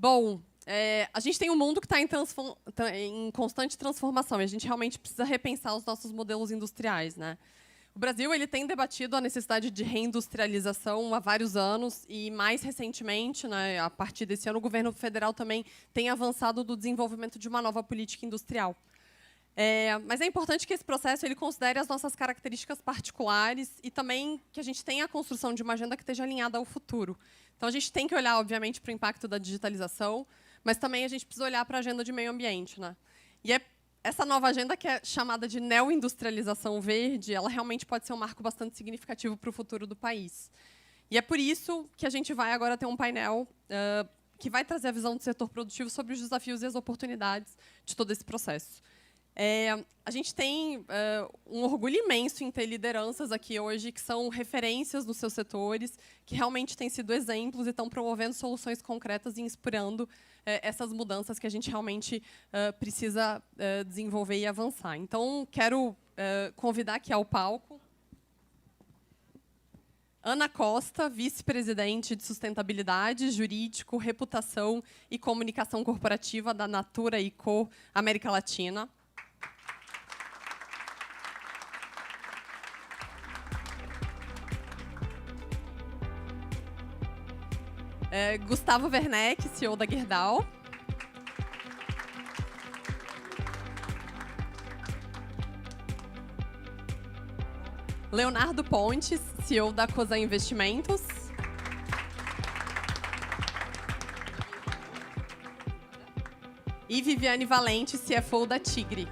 Bom, a gente tem um mundo que está em constante transformação e a gente realmente precisa repensar os nossos modelos industriais, né? O Brasil ele tem debatido a necessidade de reindustrialização há vários anos e, mais recentemente, né, a partir desse ano, o governo federal também tem avançado do desenvolvimento de uma nova política industrial. Mas é importante que esse processo ele considere as nossas características particulares e também que a gente tenha a construção de uma agenda que esteja alinhada ao futuro. Então, a gente tem que olhar, obviamente, para o impacto da digitalização, mas também a gente precisa olhar para a agenda de meio ambiente, né? E essa nova agenda, que é chamada de neoindustrialização verde, ela realmente pode ser um marco bastante significativo para o futuro do país. E é por isso que a gente vai agora ter um painel que vai trazer a visão do setor produtivo sobre os desafios e as oportunidades de todo esse processo. A gente tem um orgulho imenso em ter lideranças aqui hoje que são referências nos seus setores, que realmente têm sido exemplos e estão promovendo soluções concretas e inspirando essas mudanças que a gente realmente precisa desenvolver e avançar. Então, quero convidar aqui ao palco Ana Costa, vice-presidente de Sustentabilidade, Jurídico, Reputação e Comunicação Corporativa da Natura & Co América Latina. Gustavo Werneck, CEO da Gerdau. Leonardo Pontes, CEO da Cosan Investimentos. E Viviane Valente, CFO da Tigre.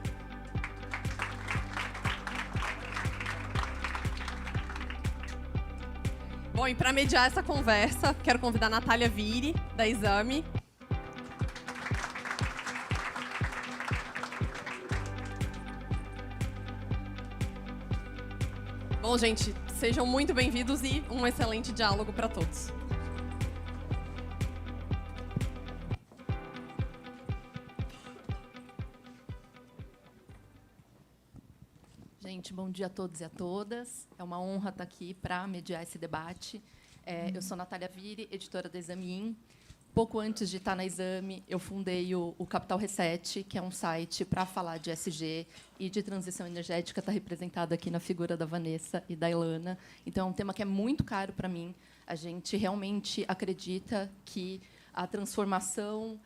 Bom, e para mediar essa conversa, quero convidar a Natália Vire, da Exame. Bom, gente, sejam muito bem-vindos e um excelente diálogo para todos. Gente, bom dia a todos e a todas. É uma honra estar aqui para mediar esse debate. Eu sou Natália Vire, editora da Exame. Pouco antes de estar na Exame, eu fundei o Capital Reset, que é um site para falar de ESG e de transição energética. Está representado aqui na figura da Vanessa e da Ilana. Então, é um tema que é muito caro para mim. A gente realmente acredita que a transformação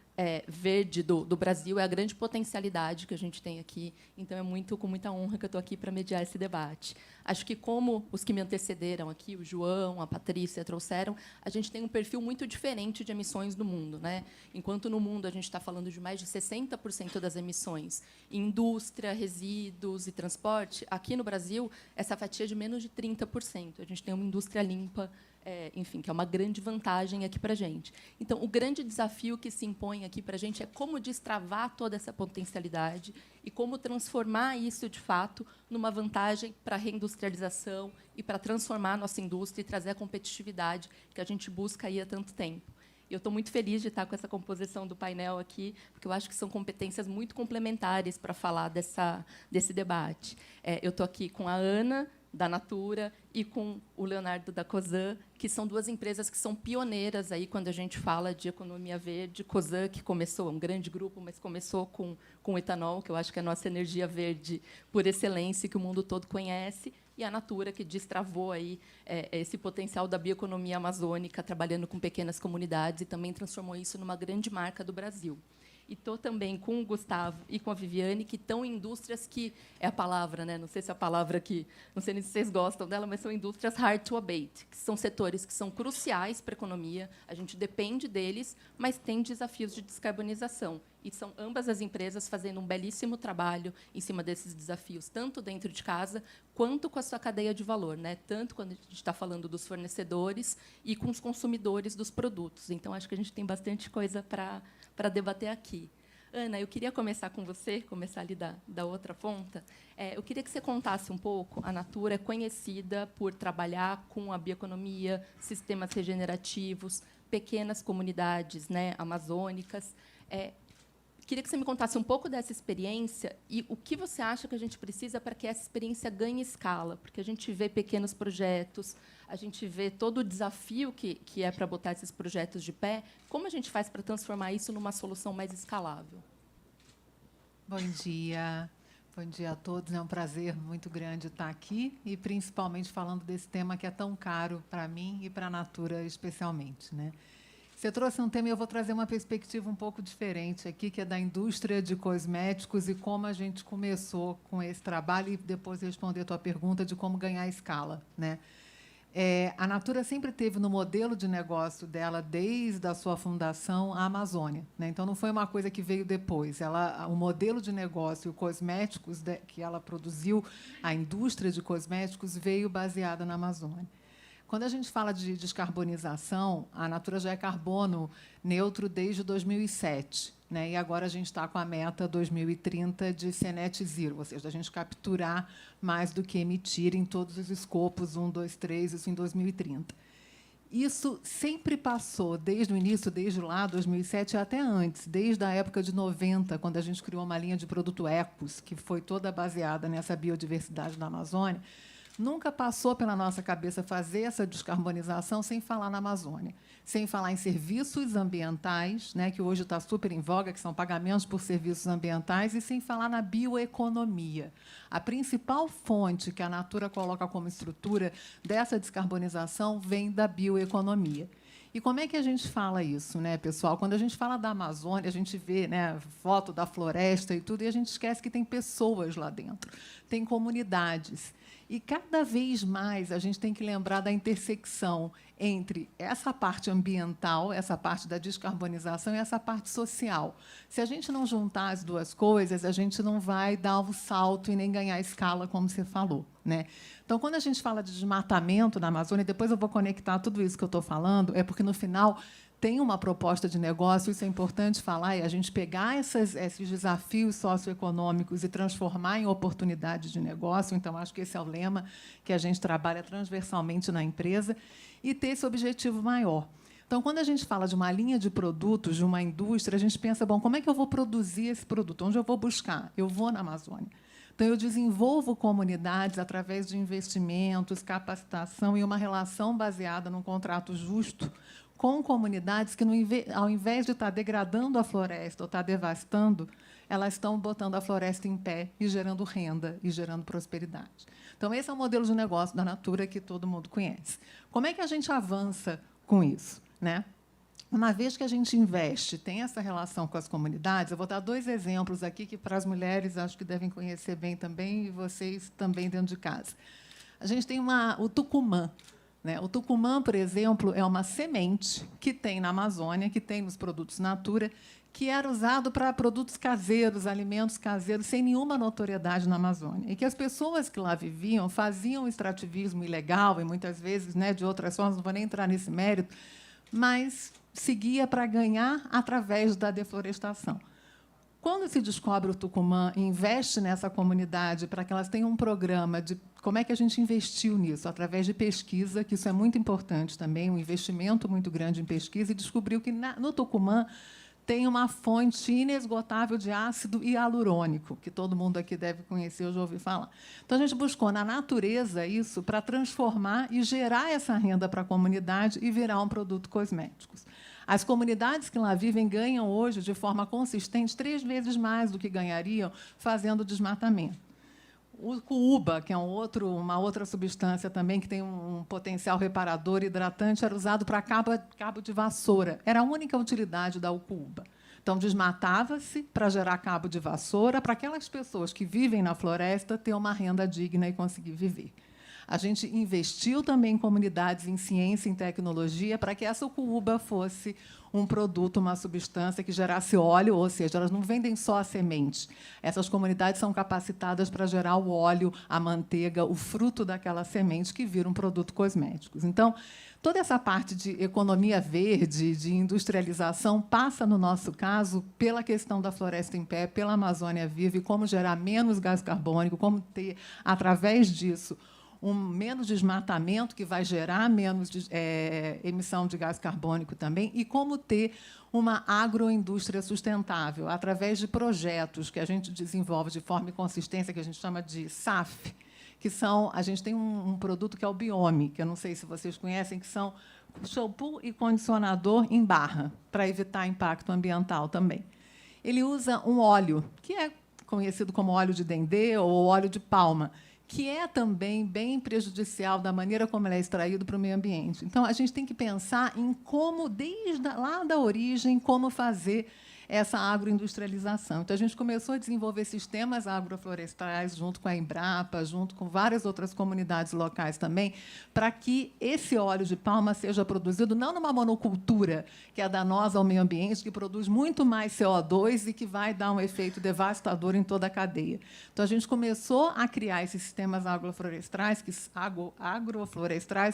verde do Brasil é a grande potencialidade que a gente tem aqui. Então, é com muita honra que eu estou aqui para mediar esse debate. Acho que, como os que me antecederam aqui, o João, a Patrícia, trouxeram, a gente tem um perfil muito diferente de emissões no mundo, né? Enquanto no mundo a gente está falando de mais de 60% das emissões em indústria, resíduos e transporte, aqui no Brasil, essa fatia é de menos de 30%. A gente tem uma indústria limpa, enfim, que é uma grande vantagem aqui para a gente. Então, o grande desafio que se impõe aqui para a gente é como destravar toda essa potencialidade e como transformar isso, de fato, numa vantagem para a reindustrialização e para transformar a nossa indústria e trazer a competitividade que a gente busca aí há tanto tempo. Eu estou muito feliz de estar com essa composição do painel aqui, porque eu acho que são competências muito complementares para falar desse debate. Eu estou aqui com a Ana, da Natura, e com o Leonardo, da Cosan, que são duas empresas que são pioneiras aí quando a gente fala de economia verde. Cosan, que começou, é um grande grupo, mas começou com o etanol, que eu acho que é a nossa energia verde por excelência, que o mundo todo conhece, e a Natura, que destravou aí esse potencial da bioeconomia amazônica, trabalhando com pequenas comunidades, e também transformou isso numa grande marca do Brasil. E estou também com o Gustavo e com a Viviane, que estão em indústrias que é a palavra, né? Não sei se é a palavra que, não sei se vocês gostam dela, mas são indústrias hard to abate, que são setores que são cruciais para a economia. A gente depende deles, mas tem desafios de descarbonização. E são ambas as empresas fazendo um belíssimo trabalho em cima desses desafios, tanto dentro de casa quanto com a sua cadeia de valor, né? Tanto quando a gente está falando dos fornecedores e com os consumidores dos produtos. Então, acho que a gente tem bastante coisa para debater aqui. Ana, eu queria começar com você, começar ali da outra ponta. Eu queria que você contasse um pouco. A Natura é conhecida por trabalhar com a bioeconomia, sistemas regenerativos, pequenas comunidades, né, amazônicas. Queria que você me contasse um pouco dessa experiência e o que você acha que a gente precisa para que essa experiência ganhe escala, porque a gente vê pequenos projetos, a gente vê todo o desafio que é para botar esses projetos de pé. Como a gente faz para transformar isso numa solução mais escalável? Bom dia. Bom dia a todos. É um prazer muito grande estar aqui e, principalmente, falando desse tema que é tão caro para mim e para a Natura, especialmente, né? Você trouxe um tema e eu vou trazer uma perspectiva um pouco diferente aqui, que é da indústria de cosméticos e como a gente começou com esse trabalho e depois responder a tua pergunta de como ganhar escala, né? A Natura sempre teve no modelo de negócio dela, desde a sua fundação, a Amazônia, né? Então, não foi uma coisa que veio depois. O modelo de negócio, cosméticos que ela produziu, a indústria de cosméticos, veio baseada na Amazônia. Quando a gente fala de descarbonização, a Natura já é carbono neutro desde 2007, né? E agora a gente está com a meta 2030 de ser net zero, ou seja, a gente capturar mais do que emitir em todos os escopos, 1, 2, 3, isso em 2030. Isso sempre passou, desde o início, desde lá, 2007, até antes, desde a época de 90, quando a gente criou uma linha de produto Ecos, que foi toda baseada nessa biodiversidade da Amazônia. Nunca passou pela nossa cabeça fazer essa descarbonização sem falar na Amazônia, sem falar em serviços ambientais, né, que hoje está super em voga, que são pagamentos por serviços ambientais, e sem falar na bioeconomia. A principal fonte que a Natura coloca como estrutura dessa descarbonização vem da bioeconomia. E como é que a gente fala isso, né, pessoal? Quando a gente fala da Amazônia, a gente vê, né, foto da floresta e tudo, e a gente esquece que tem pessoas lá dentro, tem comunidades. E, cada vez mais, a gente tem que lembrar da intersecção entre essa parte ambiental, essa parte da descarbonização e essa parte social. Se a gente não juntar as duas coisas, a gente não vai dar um salto e nem ganhar escala, como você falou, né? Então, quando a gente fala de desmatamento na Amazônia, depois eu vou conectar tudo isso que eu estou falando, é porque, no final, tem uma proposta de negócio, isso é importante falar, é a gente pegar esses desafios socioeconômicos e transformar em oportunidades de negócio. Então, acho que esse é o lema que a gente trabalha transversalmente na empresa, e ter esse objetivo maior. Então, quando a gente fala de uma linha de produtos, de uma indústria, a gente pensa, bom, como é que eu vou produzir esse produto? Onde eu vou buscar? Eu vou na Amazônia. Então, eu desenvolvo comunidades através de investimentos, capacitação e uma relação baseada num contrato justo com comunidades que, ao invés de estar degradando a floresta ou estar devastando, elas estão botando a floresta em pé e gerando renda e gerando prosperidade. Então, esse é o modelo de negócio da Natura que todo mundo conhece. Como é que a gente avança com isso, né? Uma vez que a gente investe, tem essa relação com as comunidades, eu vou dar 2 exemplos aqui que, para as mulheres, acho que devem conhecer bem também, e vocês também dentro de casa. A gente tem o tucumã. O tucumã, por exemplo, é uma semente que tem na Amazônia, que tem nos produtos Natura, que era usado para produtos caseiros, alimentos caseiros, sem nenhuma notoriedade na Amazônia. E que as pessoas que lá viviam faziam extrativismo ilegal, e, muitas vezes, né, de outras formas, não vou nem entrar nesse mérito, mas seguia para ganhar através da deflorestação. Quando se descobre o tucumã e investe nessa comunidade para que elas tenham um programa de como é que a gente investiu nisso, através de pesquisa, que isso é muito importante também, um investimento muito grande em pesquisa, e descobriu que no tucumã tem uma fonte inesgotável de ácido hialurônico, que todo mundo aqui deve conhecer, eu já ouvi falar. Então, a gente buscou na natureza isso para transformar e gerar essa renda para a comunidade e virar um produto cosmético. As comunidades que lá vivem ganham hoje, de forma consistente, 3 vezes mais do que ganhariam fazendo desmatamento. O cuúba, que é uma outra substância também que tem um potencial reparador e hidratante, era usado para cabo de vassoura. Era a única utilidade da cuúba. Então, desmatava-se para gerar cabo de vassoura, para aquelas pessoas que vivem na floresta ter uma renda digna e conseguir viver. A gente investiu também em comunidades em ciência e em tecnologia para que essa cuúba fosse um produto, uma substância que gerasse óleo, ou seja, elas não vendem só a semente. Essas comunidades são capacitadas para gerar o óleo, a manteiga, o fruto daquela semente, que vira um produto cosmético. Então, toda essa parte de economia verde, de industrialização, passa, no nosso caso, pela questão da floresta em pé, pela Amazônia Viva, e como gerar menos gás carbônico, como ter, através disso, menos desmatamento, que vai gerar menos emissão de gás carbônico também, e como ter uma agroindústria sustentável, através de projetos que a gente desenvolve de forma e consistência, que a gente chama de SAF, que são... A gente tem um produto que é o Biome, que eu não sei se vocês conhecem, que são shampoo e condicionador em barra, para evitar impacto ambiental também. Ele usa um óleo, que é conhecido como óleo de dendê ou óleo de palma, que é também bem prejudicial da maneira como ele é extraído para o meio ambiente. Então, a gente tem que pensar em como, desde lá da origem, como fazer essa agroindustrialização. Então, a gente começou a desenvolver sistemas agroflorestais junto com a Embrapa, junto com várias outras comunidades locais também, para que esse óleo de palma seja produzido não numa monocultura, que é danosa ao meio ambiente, que produz muito mais CO2 e que vai dar um efeito devastador em toda a cadeia. Então, a gente começou a criar esses sistemas agroflorestais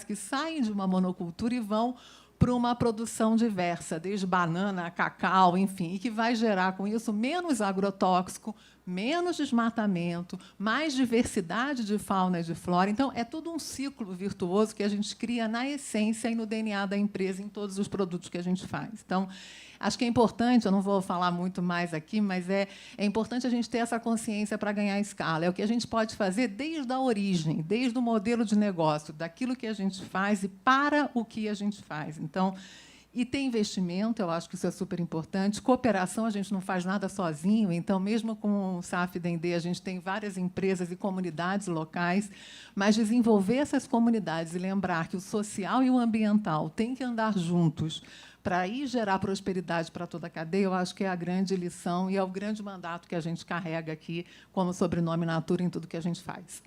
que saem de uma monocultura e vão para uma produção diversa, desde banana, cacau, enfim, e que vai gerar, com isso, menos agrotóxico, menos desmatamento, mais diversidade de fauna e de flora. Então, é todo um ciclo virtuoso que a gente cria na essência e no DNA da empresa, em todos os produtos que a gente faz. Então, acho que é importante, eu não vou falar muito mais aqui, mas é importante a gente ter essa consciência para ganhar escala. É o que a gente pode fazer desde a origem, desde o modelo de negócio, daquilo que a gente faz e para o que a gente faz. Então, e tem investimento, eu acho que isso é super importante. Cooperação, a gente não faz nada sozinho, então, mesmo com o SAF Dendê, a gente tem várias empresas e comunidades locais, mas desenvolver essas comunidades e lembrar que o social e o ambiental têm que andar juntos para aí gerar prosperidade para toda a cadeia, eu acho que é a grande lição e é o grande mandato que a gente carrega aqui como sobrenome Natura em tudo que a gente faz.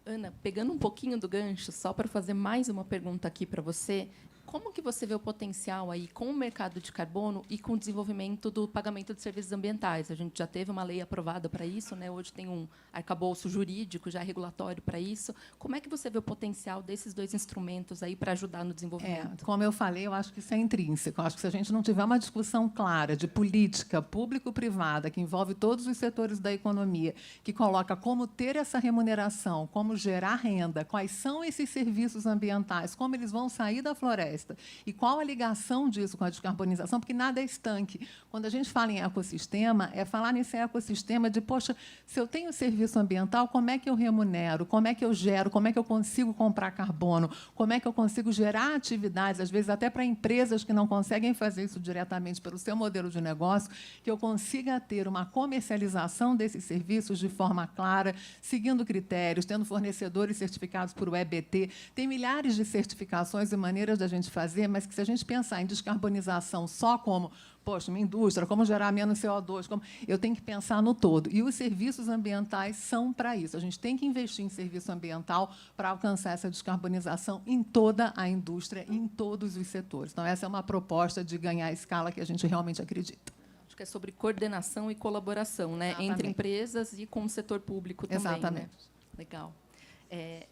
Ana, pegando um pouquinho do gancho, só para fazer mais uma pergunta aqui para você, como que você vê o potencial aí com o mercado de carbono e com o desenvolvimento do pagamento de serviços ambientais? A gente já teve uma lei aprovada para isso, né? Hoje tem um arcabouço jurídico já regulatório para isso. Como é que você vê o potencial desses dois instrumentos aí para ajudar no desenvolvimento? Como eu falei, eu acho que isso é intrínseco. Eu acho que se a gente não tiver uma discussão clara de política público-privada, que envolve todos os setores da economia, que coloca como ter essa remuneração, como gerar renda, quais são esses serviços ambientais, como eles vão sair da floresta, e qual a ligação disso com a descarbonização, porque nada é estanque. Quando a gente fala em ecossistema, é falar nesse ecossistema de, poxa, se eu tenho serviço ambiental, como é que eu remunero? Como é que eu gero? Como é que eu consigo comprar carbono? Como é que eu consigo gerar atividades, às vezes até para empresas que não conseguem fazer isso diretamente pelo seu modelo de negócio, que eu consiga ter uma comercialização desses serviços de forma clara, seguindo critérios, tendo fornecedores certificados por EBT. Tem milhares de certificações e maneiras da gente fazer, mas que, se a gente pensar em descarbonização só como, poxa, uma indústria, como gerar menos CO2, eu tenho que pensar no todo. E os serviços ambientais são para isso. A gente tem que investir em serviço ambiental para alcançar essa descarbonização em toda a indústria, em todos os setores. Então, essa é uma proposta de ganhar escala que a gente realmente acredita. Acho que é sobre coordenação e colaboração, né? Entre empresas e com o setor público também. Exatamente. Né? Legal.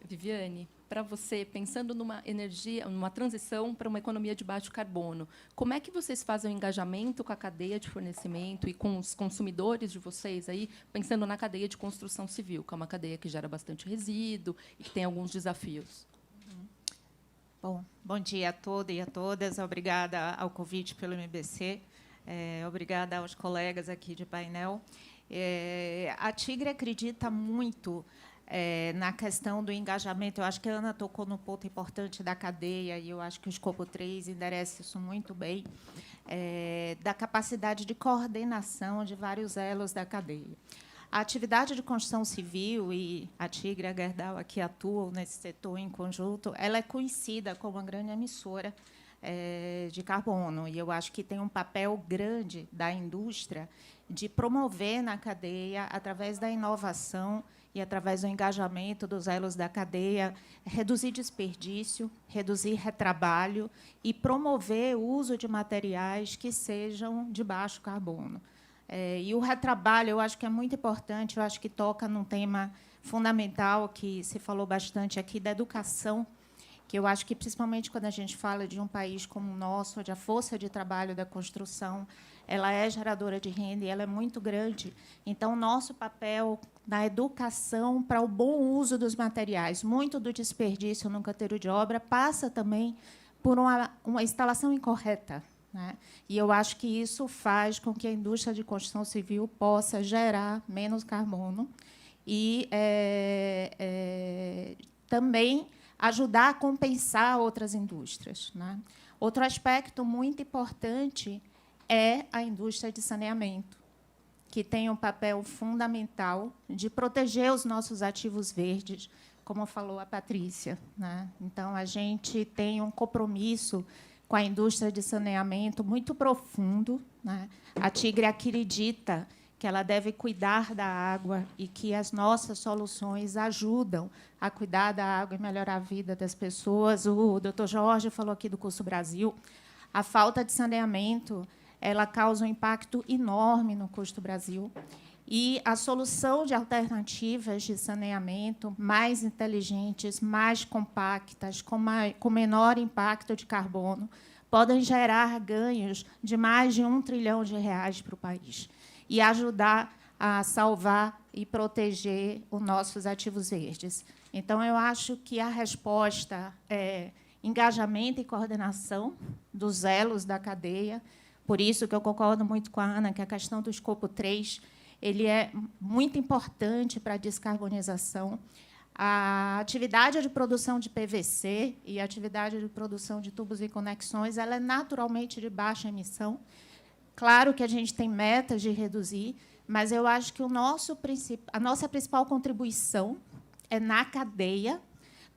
Viviane, para você, pensando numa transição para uma economia de baixo carbono, como é que vocês fazem o engajamento com a cadeia de fornecimento e com os consumidores de vocês, aí, pensando na cadeia de construção civil, que é uma cadeia que gera bastante resíduo e que tem alguns desafios? Bom dia a todos e a todas. Obrigada ao convite pelo MBC. Obrigada aos colegas aqui de painel. A Tigre acredita muito na questão do engajamento. Eu acho que a Ana tocou no ponto importante da cadeia, e eu acho que o escopo 3 endereça isso muito bem, da capacidade de coordenação de vários elos da cadeia. A atividade de construção civil, e a Tigre e a Gerdau aqui atuam nesse setor em conjunto, ela é conhecida como uma grande emissora de carbono, e eu acho que tem um papel grande da indústria de promover na cadeia, através da inovação e através do engajamento dos elos da cadeia, reduzir desperdício, reduzir retrabalho e promover o uso de materiais que sejam de baixo carbono. E o retrabalho, eu acho que é muito importante, eu acho que toca num tema fundamental que se falou bastante aqui, da educação, que eu acho que, principalmente quando a gente fala de um país como o nosso, onde a força de trabalho da construção ela é geradora de renda e ela é muito grande. Então, nosso papel na educação para o bom uso dos materiais. Muito do desperdício no canteiro de obra passa também por uma instalação incorreta, né? E eu acho que isso faz com que a indústria de construção civil possa gerar menos carbono e também ajudar a compensar outras indústrias, né? Outro aspecto muito importante é a indústria de saneamento, que tem um papel fundamental de proteger os nossos ativos verdes, como falou a Patrícia, né? Então, a gente tem um compromisso com a indústria de saneamento muito profundo, né? A Tigre acredita que ela deve cuidar da água e que as nossas soluções ajudam a cuidar da água e melhorar a vida das pessoas. O doutor Jorge falou aqui do Custo Brasil. A falta de saneamento ela causa um impacto enorme no Custo Brasil. E a solução de alternativas de saneamento mais inteligentes, mais compactas, com menor impacto de carbono, podem gerar ganhos de mais de R$ 1 trilhão para o país e ajudar a salvar e proteger os nossos ativos verdes. Então, eu acho que a resposta é engajamento e coordenação dos elos da cadeia. Por isso que eu concordo muito com a Ana, que a questão do escopo 3 ele é muito importante para a descarbonização. A atividade de produção de PVC e a atividade de produção de tubos e conexões ela é naturalmente de baixa emissão. Claro que a gente tem metas de reduzir, mas eu acho que a nossa principal contribuição é na cadeia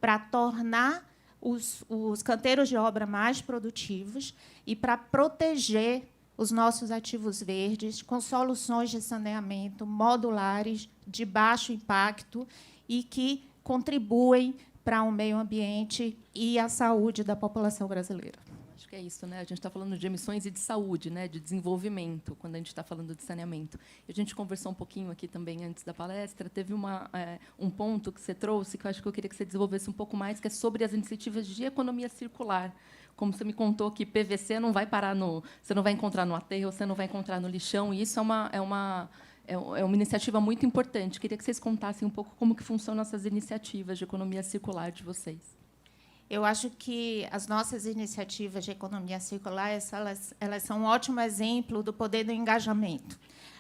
para tornar os canteiros de obra mais produtivos e para proteger os nossos ativos verdes com soluções de saneamento modulares, de baixo impacto e que contribuem para o meio ambiente e a saúde da população brasileira. Acho que é isso, né? A gente está falando de emissões e de saúde, né? De desenvolvimento, quando a gente está falando de saneamento. E a gente conversou um pouquinho aqui também antes da palestra. Teve um ponto que você trouxe que eu acho que eu queria que você desenvolvesse um pouco mais, que é sobre as iniciativas de economia circular. Como você me contou que PVC não vai parar você não vai encontrar no aterro, você não vai encontrar no lixão. E isso é uma iniciativa muito importante. Queria que vocês contassem um pouco como que funcionam essas iniciativas de economia circular de vocês. Eu acho que as nossas iniciativas de economia circular elas são um ótimo exemplo do poder do engajamento.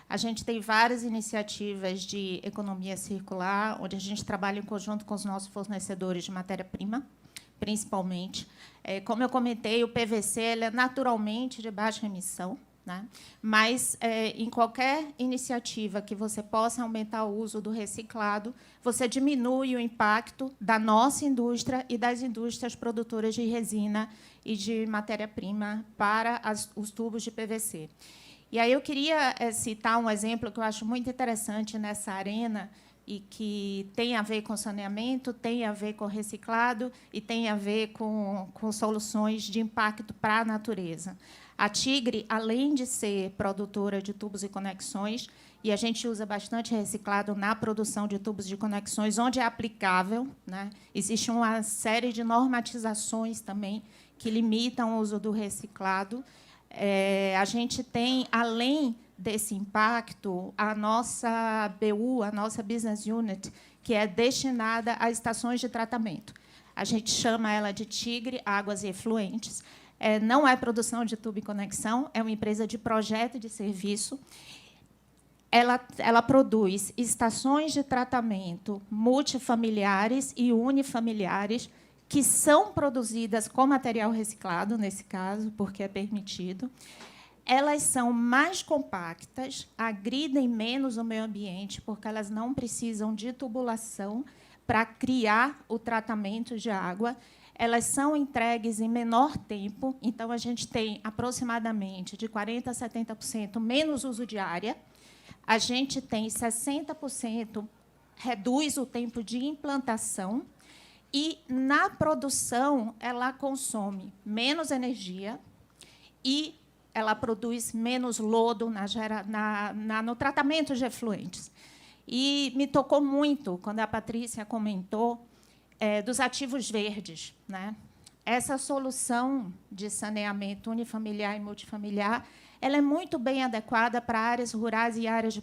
A gente tem várias iniciativas de economia circular, onde a gente trabalha em conjunto com os nossos fornecedores de matéria-prima, principalmente. Como eu comentei, o PVC ele é naturalmente de baixa emissão, né? Mas, em qualquer iniciativa que você possa aumentar o uso do reciclado, você diminui o impacto da nossa indústria e das indústrias produtoras de resina e de matéria-prima para os tubos de PVC. E aí eu queria citar um exemplo que eu acho muito interessante nessa arena e que tem a ver com saneamento, tem a ver com reciclado e tem a ver com soluções de impacto para a natureza. A Tigre, além de ser produtora de tubos e conexões, e a gente usa bastante reciclado na produção de tubos de conexões, onde é aplicável, né? Existe uma série de normatizações também que limitam o uso do reciclado. A gente tem, além desse impacto, a nossa BU, a nossa Business Unit, que é destinada a estações de tratamento. A gente chama ela de Tigre Águas e Efluentes. Não é produção de tubo e conexão, é uma empresa de projeto de serviço. Ela produz estações de tratamento multifamiliares e unifamiliares, que são produzidas com material reciclado, nesse caso, porque é permitido. Elas são mais compactas, agridem menos o meio ambiente, porque elas não precisam de tubulação para criar o tratamento de água. Elas são entregues em menor tempo, então a gente tem aproximadamente de 40% a 70% menos uso de área. A gente tem 60% reduz o tempo de implantação e, na produção, ela consome menos energia e ela produz menos lodo no tratamento de efluentes. E me tocou muito quando a Patrícia comentou dos ativos verdes, né? Essa solução de saneamento unifamiliar e multifamiliar ela é muito bem adequada para áreas rurais e áreas de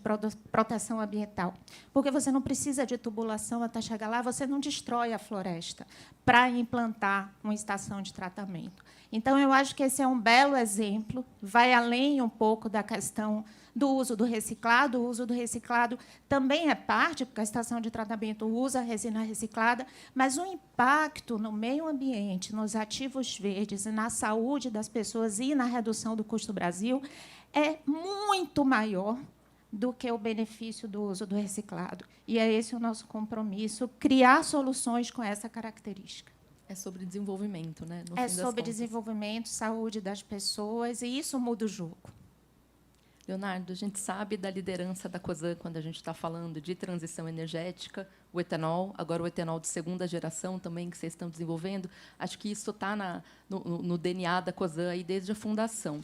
proteção ambiental, porque você não precisa de tubulação até chegar lá, você não destrói a floresta para implantar uma estação de tratamento. Então, eu acho que esse é um belo exemplo, vai além um pouco da questão do uso do reciclado. O uso do reciclado também é parte, porque a estação de tratamento usa a resina reciclada, mas o impacto no meio ambiente, nos ativos verdes e na saúde das pessoas e na redução do custo do Brasil é muito maior do que o benefício do uso do reciclado. E é esse o nosso compromisso, criar soluções com essa característica. É sobre desenvolvimento, né? No É fim das sobre contas. desenvolvimento, saúde das pessoas, e isso muda o jogo. Leonardo, a gente sabe da liderança da Cosan quando a gente está falando de transição energética, o etanol, agora o etanol de segunda geração também que vocês estão desenvolvendo. Acho que isso está no DNA da Cosan aí desde a fundação.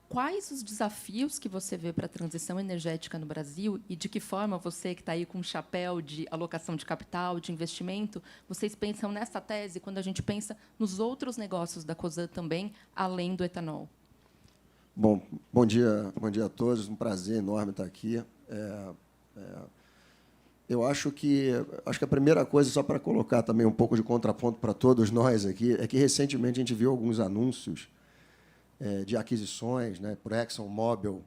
Quais os desafios que você vê para a transição energética no Brasil e de que forma você, que está aí com um chapéu de alocação de capital, de investimento, vocês pensam nessa tese quando a gente pensa nos outros negócios da Cosan também, além do etanol? Bom dia a todos. Um prazer enorme estar aqui. Eu acho que a primeira coisa, só para colocar também um pouco de contraponto para todos nós aqui, é que recentemente a gente viu alguns anúncios de aquisições, né, por ExxonMobil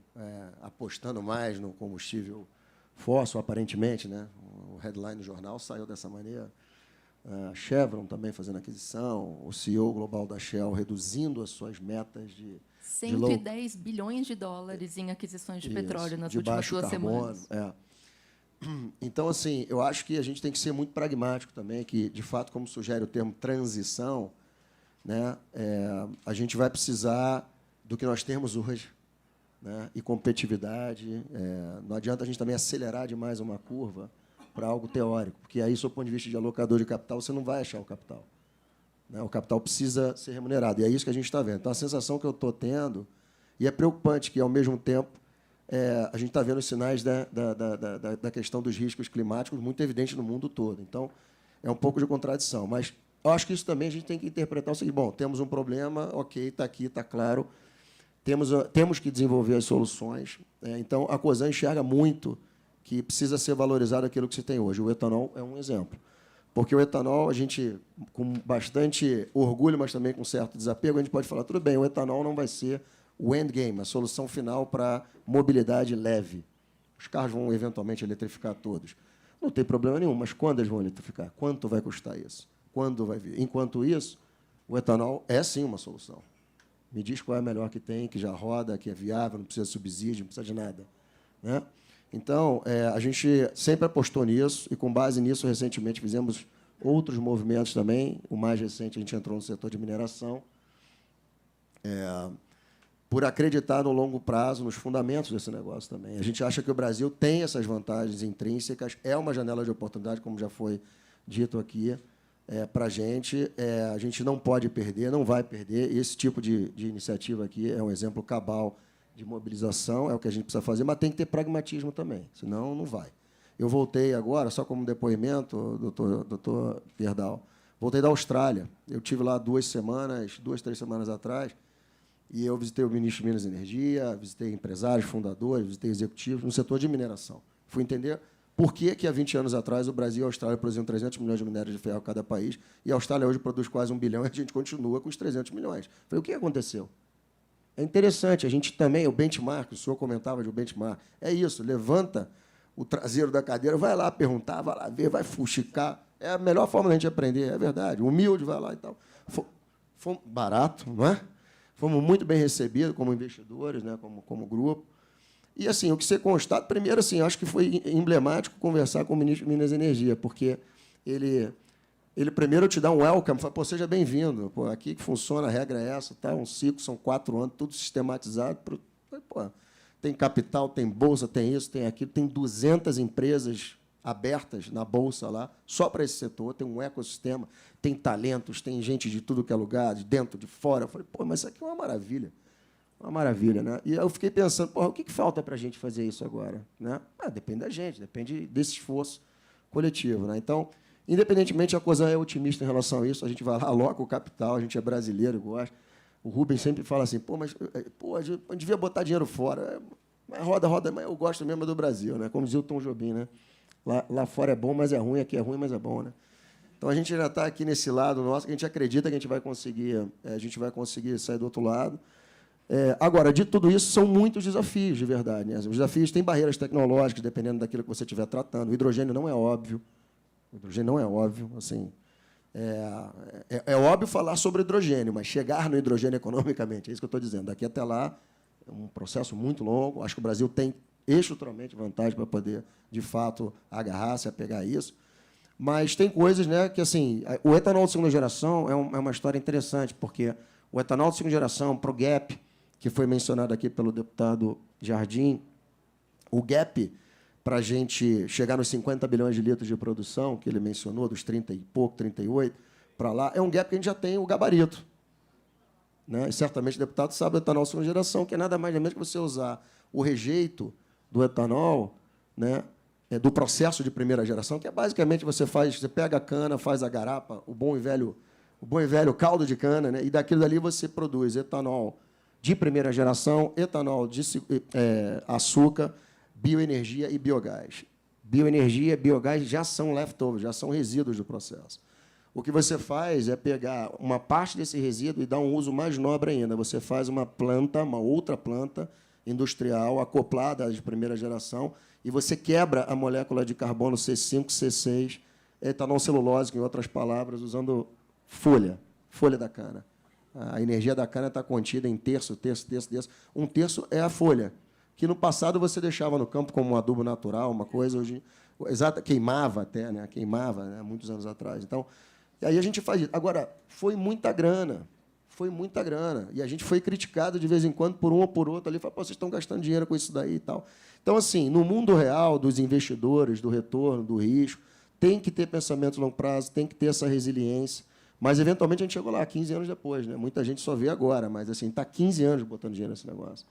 apostando mais no combustível fóssil, aparentemente, né? O headline do jornal saiu dessa maneira. A Chevron também fazendo aquisição, o CEO global da Shell reduzindo as suas metas de 110 bilhões de dólares em aquisições de petróleo nas últimas 2 semanas. Então, assim, eu acho que a gente tem que ser muito pragmático também, que, de fato, como sugere o termo transição, né, a gente vai precisar do que nós temos hoje, né, e competitividade. Não adianta a gente também acelerar demais uma curva para algo teórico, porque aí, do ponto de vista de alocador de capital, você não vai achar o capital. Né? O capital precisa ser remunerado, e é isso que a gente está vendo. Então, a sensação que eu estou tendo, e é preocupante que, ao mesmo tempo, a gente está vendo os sinais da questão dos riscos climáticos muito evidentes no mundo todo. Então, é um pouco de contradição. Mas eu acho que isso também a gente tem que interpretar o seguinte: bom, temos um problema, ok, está aqui, está claro, temos que desenvolver as soluções. Então, a Cosan enxerga muito que precisa ser valorizado aquilo que se tem hoje. O etanol é um exemplo. Porque o etanol, a gente, com bastante orgulho, mas também com certo desapego, a gente pode falar, tudo bem, o etanol não vai ser o endgame, a solução final para mobilidade leve. Os carros vão, eventualmente, eletrificar todos. Não tem problema nenhum, mas quando eles vão eletrificar? Quanto vai custar isso? Quando vai vir? Enquanto isso, o etanol é, sim, uma solução. Me diz qual é a melhor que tem, que já roda, que é viável, não precisa de subsídio, não precisa de nada. Né? Então, a gente sempre apostou nisso, e, com base nisso, recentemente fizemos outros movimentos também. O mais recente, a gente entrou no setor de mineração, por acreditar no longo prazo, nos fundamentos desse negócio também. A gente acha que o Brasil tem essas vantagens intrínsecas, é uma janela de oportunidade, como já foi dito aqui, para a gente. A gente não pode perder, não vai perder. Esse tipo de iniciativa aqui é um exemplo cabal de mobilização, é o que a gente precisa fazer, mas tem que ter pragmatismo também, senão não vai. Eu voltei agora, só como depoimento, doutor Pierdal, voltei da Austrália. Eu estive lá 2, 3 semanas atrás, e eu visitei o ministro de Minas e Energia, visitei empresários, fundadores, visitei executivos no setor de mineração. Fui entender por que há 20 anos atrás o Brasil e a Austrália produziam 300 milhões de minérios de ferro cada país, e a Austrália hoje produz quase 1 bilhão, e a gente continua com os 300 milhões. Falei, o que aconteceu? É interessante, a gente também, o benchmark, o senhor comentava de o benchmark, é isso, levanta o traseiro da cadeira, vai lá perguntar, vai lá ver, vai fuxicar. É a melhor forma da gente aprender, é verdade. Humilde, vai lá e tal. Foi barato, não é? Fomos muito bem recebidos como investidores, né, como grupo. E, assim, o que você constata, primeiro, assim, acho que foi emblemático conversar com o ministro de Minas e Energia, porque ele primeiro te dá um welcome, fala, pô, seja bem-vindo, pô, aqui que funciona, a regra é essa, tá? Um ciclo, são 4 anos, tudo sistematizado. Pô, tem capital, tem bolsa, tem isso, tem aquilo, tem 200 empresas abertas na bolsa lá, só para esse setor, tem um ecossistema, tem talentos, tem gente de tudo que é lugar, de dentro, de fora. Eu falei, pô, mas isso aqui é uma maravilha, né? E eu fiquei pensando, pô, o que falta para a gente fazer isso agora? Né? Depende da gente, depende desse esforço coletivo, né? Então, independentemente, a Cosan é otimista em relação a isso, a gente vai lá, aloca o capital, a gente é brasileiro, gosta. O Rubens sempre fala assim, a gente devia botar dinheiro fora. Mas roda, mas eu gosto mesmo do Brasil, né? Como dizia o Tom Jobim, né? Lá fora é bom, mas é ruim, aqui é ruim, mas é bom, né? Então a gente já está aqui nesse lado nosso, que a gente acredita que a gente vai conseguir sair do outro lado. Agora, de tudo isso, são muitos desafios, de verdade, né? Os desafios têm barreiras tecnológicas, dependendo daquilo que você estiver tratando. O hidrogênio não é óbvio. Assim, é óbvio falar sobre hidrogênio, mas chegar no hidrogênio economicamente, é isso que eu estou dizendo. Daqui até lá, é um processo muito longo. Acho que o Brasil tem estruturalmente vantagem para poder, de fato, agarrar-se a pegar isso. Mas tem coisas, né, que, assim, o etanol de segunda geração é uma história interessante, porque o etanol de segunda geração, para o gap, que foi mencionado aqui pelo deputado Jardim, o gap, para a gente chegar nos 50 bilhões de litros de produção, que ele mencionou, dos 30 e pouco, 38, para lá, é um gap que a gente já tem o gabarito. Né? E certamente o deputado sabe do etanol de segunda geração, que é nada mais nem menos que você usar o rejeito do etanol, né, do processo de primeira geração, que é basicamente você pega a cana, faz a garapa, o bom e velho caldo de cana, né, e daquilo dali você produz etanol de primeira geração, etanol de açúcar, bioenergia e biogás. Bioenergia e biogás já são leftovers, já são resíduos do processo. O que você faz é pegar uma parte desse resíduo e dar um uso mais nobre ainda. Você faz uma outra planta industrial acoplada de primeira geração, e você quebra a molécula de carbono C5, C6, etanol celulose, em outras palavras, usando folha da cana. A energia da cana está contida em terço. Um terço é a folha, que no passado você deixava no campo como um adubo natural, uma coisa, hoje queimava até, né? Muitos anos atrás. Então, e aí a gente faz isso. Agora, foi muita grana. E a gente foi criticado de vez em quando por um ou por outro ali, vocês estão gastando dinheiro com isso daí e tal. Então, assim, no mundo real dos investidores, do retorno, do risco, tem que ter pensamento a longo prazo, tem que ter essa resiliência. Mas, eventualmente, a gente chegou lá 15 anos depois. Né? Muita gente só vê agora, mas assim, está 15 anos botando dinheiro nesse negócio.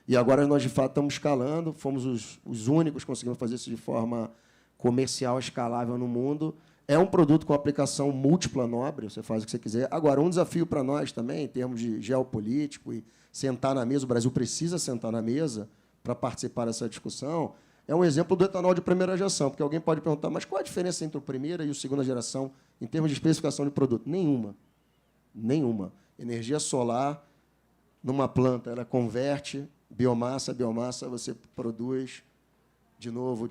E agora nós, de fato, estamos escalando, fomos os únicos que conseguimos fazer isso de forma comercial, escalável no mundo. É um produto com aplicação múltipla nobre, você faz o que você quiser. Agora, um desafio para nós também, em termos de geopolítico, e sentar na mesa, o Brasil precisa sentar na mesa para participar dessa discussão, é um exemplo do etanol de primeira geração, porque alguém pode perguntar, mas qual a diferença entre a primeira e a segunda geração em termos de especificação de produto? Nenhuma. Energia solar, numa planta, ela converte biomassa você produz de novo.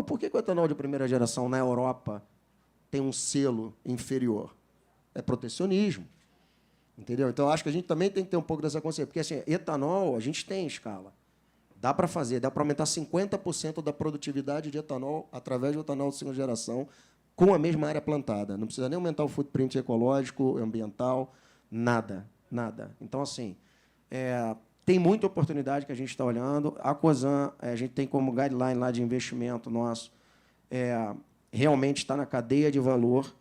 Por que o etanol de primeira geração na Europa tem um selo inferior? É protecionismo. Entendeu? Então, acho que a gente também tem que ter um pouco dessa consciência. Porque, assim, etanol, a gente tem escala. Dá para fazer, dá para aumentar 50% da produtividade de etanol através do etanol de segunda geração com a mesma área plantada. Não precisa nem aumentar o footprint ecológico, ambiental, nada. Então, assim, tem muita oportunidade que a gente está olhando. A Cosan, a gente tem como guideline lá de investimento nosso, realmente está na cadeia de valor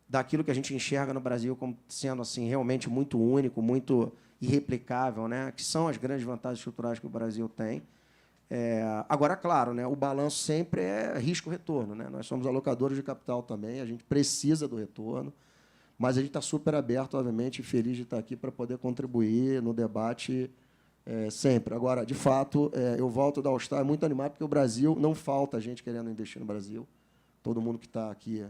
daquilo que a gente enxerga no Brasil como sendo assim, realmente muito único, muito irreplicável, né? Que são as grandes vantagens estruturais que o Brasil tem. Agora, claro, né? O balanço sempre é risco-retorno. Né? Nós somos alocadores de capital também, a gente precisa do retorno, mas a gente está super aberto, obviamente, e feliz de estar aqui para poder contribuir no debate sempre. Agora, de fato, eu volto da All-Star muito animado, porque o Brasil, não falta gente querendo investir no Brasil. Todo mundo que está aqui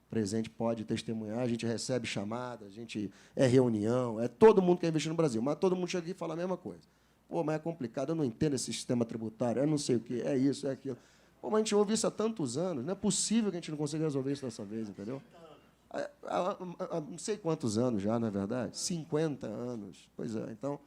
presente pode testemunhar, a gente recebe chamadas, a gente reunião, todo mundo quer investir no Brasil, mas todo mundo chega aqui e fala a mesma coisa. Pô, mas é complicado, eu não entendo esse sistema tributário, eu não sei o quê, é isso, é aquilo. Pô, mas a gente ouve isso há tantos anos, não é possível que a gente não consiga resolver isso dessa vez, entendeu? Há não sei quantos anos já, na verdade, 50 anos. Pois é, então,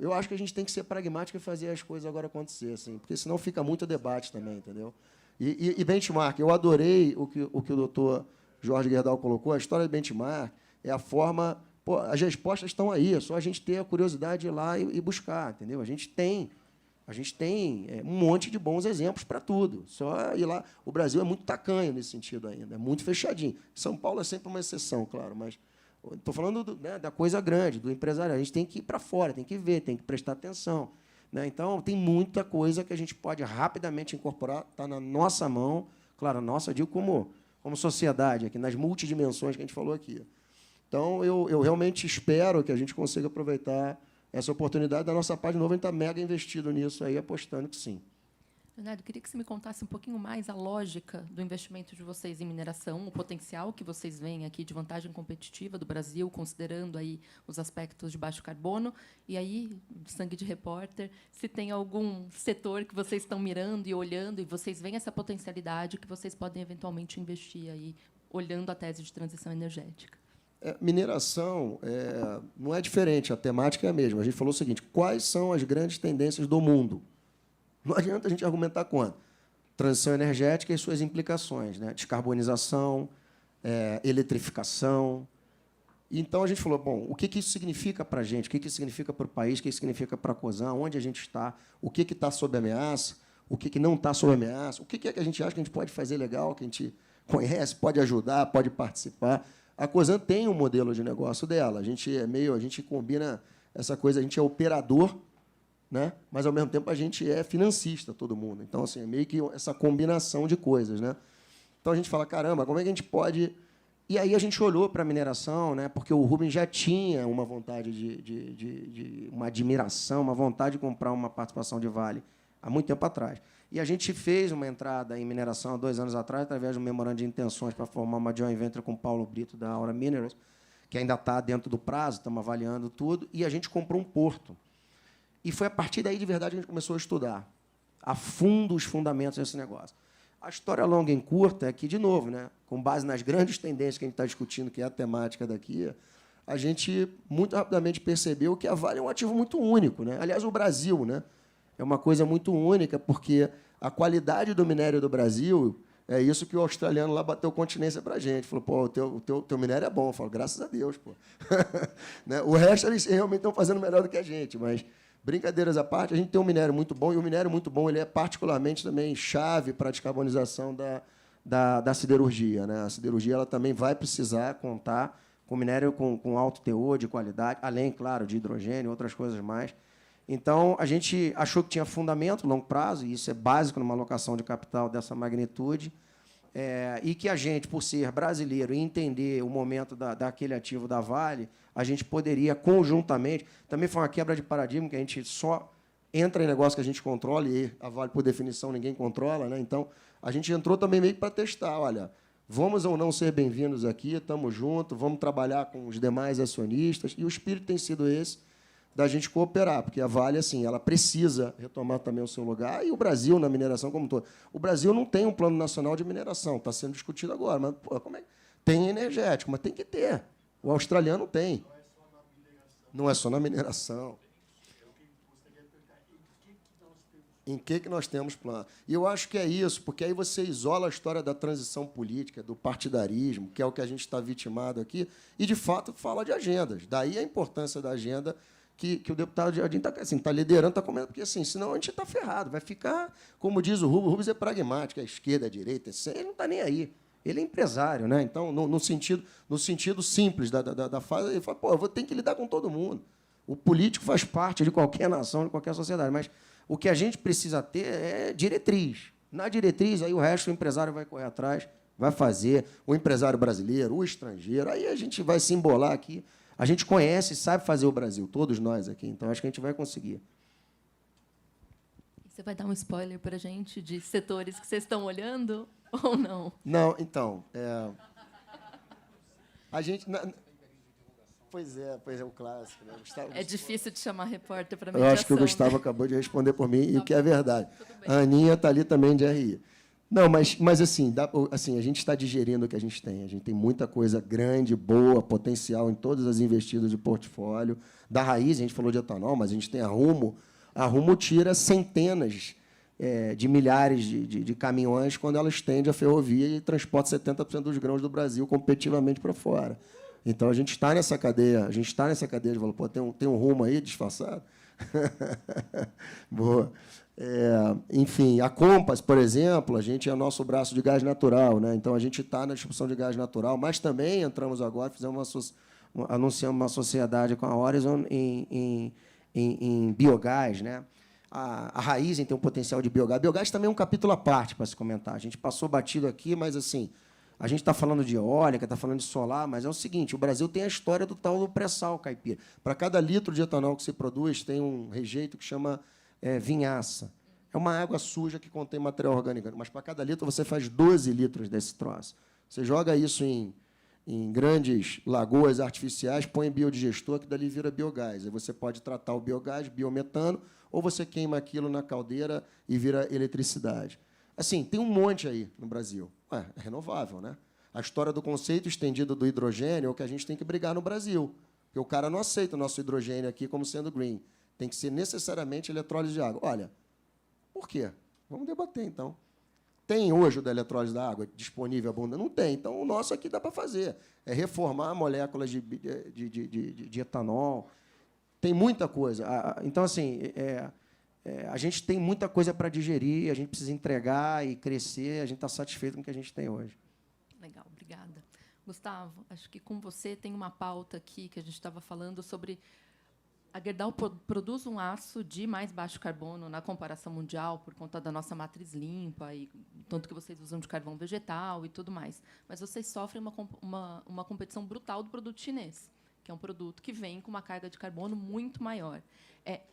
eu acho que a gente tem que ser pragmático e fazer as coisas agora acontecer, assim, porque senão fica muito debate também, entendeu? E benchmark, eu adorei o que o doutor Jorge Gerdau colocou, a história de benchmark é a forma... Pô, as respostas estão aí, é só a gente ter a curiosidade de ir lá e buscar, entendeu? A gente tem um monte de bons exemplos para tudo. Só ir lá. O Brasil é muito tacanho nesse sentido ainda, é muito fechadinho. São Paulo é sempre uma exceção, claro, mas estou falando da coisa grande, do empresariado. A gente tem que ir para fora, tem que ver, tem que prestar atenção. Né? Então, tem muita coisa que a gente pode rapidamente incorporar, está na nossa mão, claro, nossa, eu digo como sociedade, aqui, nas multidimensões que a gente falou aqui. Então, eu realmente espero que a gente consiga aproveitar essa oportunidade. Da nossa parte, de novo, a gente está mega investido nisso, aí, apostando que sim. Leonardo, queria que você me contasse um pouquinho mais a lógica do investimento de vocês em mineração, o potencial que vocês veem aqui de vantagem competitiva do Brasil, considerando aí os aspectos de baixo carbono. E aí, sangue de repórter, se tem algum setor que vocês estão mirando e olhando e vocês veem essa potencialidade que vocês podem eventualmente investir aí, olhando a tese de transição energética. Mineração não é diferente, a temática é a mesma. A gente falou o seguinte: quais são as grandes tendências do mundo? Não adianta a gente argumentar quanto. Transição energética e suas implicações, né? Descarbonização, eletrificação. Então, a gente falou, bom, o que isso significa para a gente? O que isso significa para o país? O que isso significa para a COSAN? Onde a gente está? O que está sob ameaça? O que não está sob ameaça? O que é que a gente acha que a gente pode fazer legal, que a gente conhece, pode ajudar, pode participar? A COSAN tem um modelo de negócio dela. A gente combina essa coisa, a gente é operador, né? Mas, ao mesmo tempo, a gente é financista, todo mundo. Então, assim, é meio que essa combinação de coisas, né? Então, a gente fala, caramba, como é que a gente pode... E aí a gente olhou para a mineração, né? Porque o Rubens já tinha uma vontade uma admiração, uma vontade de comprar uma participação de Vale há muito tempo atrás. E a gente fez uma entrada em mineração há 2 anos atrás, através de um memorando de intenções para formar uma joint venture com o Paulo Brito, da Aura Minerals, que ainda está dentro do prazo, estamos avaliando tudo, e a gente comprou um porto. E foi a partir daí, de verdade, que a gente começou a estudar a fundo os fundamentos desse negócio. A história longa e curta é que, de novo, né, com base nas grandes tendências que a gente está discutindo, que é a temática daqui, a gente muito rapidamente percebeu que a Vale é um ativo muito único, né? Aliás, o Brasil, né, é uma coisa muito única, porque a qualidade do minério do Brasil é isso que o australiano lá bateu continência para a gente. Falou, pô, o teu minério é bom. Eu falo, graças a Deus, pô. Né? O resto, eles realmente estão fazendo melhor do que a gente, mas... Brincadeiras à parte, a gente tem um minério muito bom, e o minério muito bom ele é particularmente também chave para a descarbonização da siderurgia, né? A siderurgia ela também vai precisar contar com minério com alto teor de qualidade, além, claro, de hidrogênio e outras coisas mais. Então, a gente achou que tinha fundamento, longo prazo, e isso é básico numa alocação de capital dessa magnitude, e que a gente, por ser brasileiro e entender o momento daquele ativo da Vale, a gente poderia, conjuntamente... Também foi uma quebra de paradigma, que a gente só entra em negócio que a gente controla, e a Vale, por definição, ninguém controla, né? Então, a gente entrou também meio para testar, olha, vamos ou não ser bem-vindos aqui, estamos juntos, vamos trabalhar com os demais acionistas, e o espírito tem sido esse, da gente cooperar, porque a Vale, assim, ela precisa retomar também o seu lugar, e o Brasil, na mineração como um todo. O Brasil não tem um plano nacional de mineração, está sendo discutido agora, mas pô, como é? Tem energético, mas tem que ter. O australiano tem. Não é só na mineração. Em que nós temos plano? E eu acho que é isso, porque aí você isola a história da transição política, do partidarismo, que é o que a gente está vitimado aqui, e, de fato, fala de agendas. Daí a importância da agenda que o deputado Jardim está liderando, está comendo, porque, assim, senão a gente está ferrado. Vai ficar, como diz o Rubens é pragmático, a esquerda, a direita, ele não está nem aí. Ele é empresário, né? Então, no sentido simples da fase, ele fala, pô, eu vou ter que lidar com todo mundo. O político faz parte de qualquer nação, de qualquer sociedade, mas o que a gente precisa ter é diretriz. Na diretriz, aí o resto, o empresário vai correr atrás, vai fazer, o empresário brasileiro, o estrangeiro, aí a gente vai se embolar aqui. A gente conhece e sabe fazer o Brasil, todos nós aqui, então acho que a gente vai conseguir. Você vai dar um spoiler para a gente de setores que vocês estão olhando ou não? Não, então... A gente... Pois é, o clássico. Né? Gustavo, é difícil de chamar repórter para eu mediação. acho que o Gustavo acabou de responder por mim, e o que é verdade. Tudo bem. A Aninha está ali também de RI. Não, mas assim, a gente está digerindo o que a gente tem. A gente tem muita coisa grande, boa, potencial em todas as investidas de portfólio. Da Raiz, a gente falou de etanol, mas a gente tem a Rumo. A Rumo tira centenas de milhares de caminhões quando ela estende a ferrovia e transporta 70% dos grãos do Brasil competitivamente para fora. Então, a gente está nessa cadeia, de valor. Pô, tem um Rumo aí disfarçado? Boa. Enfim, a Compass, por exemplo, a gente é nosso braço de gás natural, né? Então, a gente está na distribuição de gás natural, mas também entramos agora, anunciamos uma sociedade com a Horizon em biogás, né? A Raizen tem um potencial de biogás. Biogás também é um capítulo à parte para se comentar. A gente passou batido aqui, mas, assim, A gente está falando de eólica, está falando de solar, mas é o seguinte, o Brasil tem a história do tal do pré-sal caipira. Para cada litro de etanol que se produz, tem um rejeito que chama vinhaça. É uma água suja que contém material orgânico, mas para cada litro você faz 12 litros desse troço. Você joga isso em grandes lagoas artificiais, põe biodigestor, que dali vira biogás. Aí você pode tratar o biogás, biometano, ou você queima aquilo na caldeira e vira eletricidade. Assim, tem um monte aí no Brasil. É renovável, né? A história do conceito estendido do hidrogênio é o que a gente tem que brigar no Brasil. Porque o cara não aceita o nosso hidrogênio aqui como sendo green. Tem que ser necessariamente eletrólise de água. Olha, por quê? Vamos debater, então. Tem hoje o da eletrólise da água disponível abundante? Não tem. Então, o nosso aqui dá para fazer. É reformar moléculas de etanol. Tem muita coisa. Então, assim, a gente tem muita coisa para digerir, a gente precisa entregar e crescer, a gente está satisfeito com o que a gente tem hoje. Legal, obrigada. Gustavo, acho que com você tem uma pauta aqui que a gente estava falando sobre a Gerdau produz um aço de mais baixo carbono na comparação mundial por conta da nossa matriz limpa e tanto que vocês usam de carvão vegetal e tudo mais. Mas vocês sofrem uma competição brutal do produto chinês, que é um produto que vem com uma carga de carbono muito maior.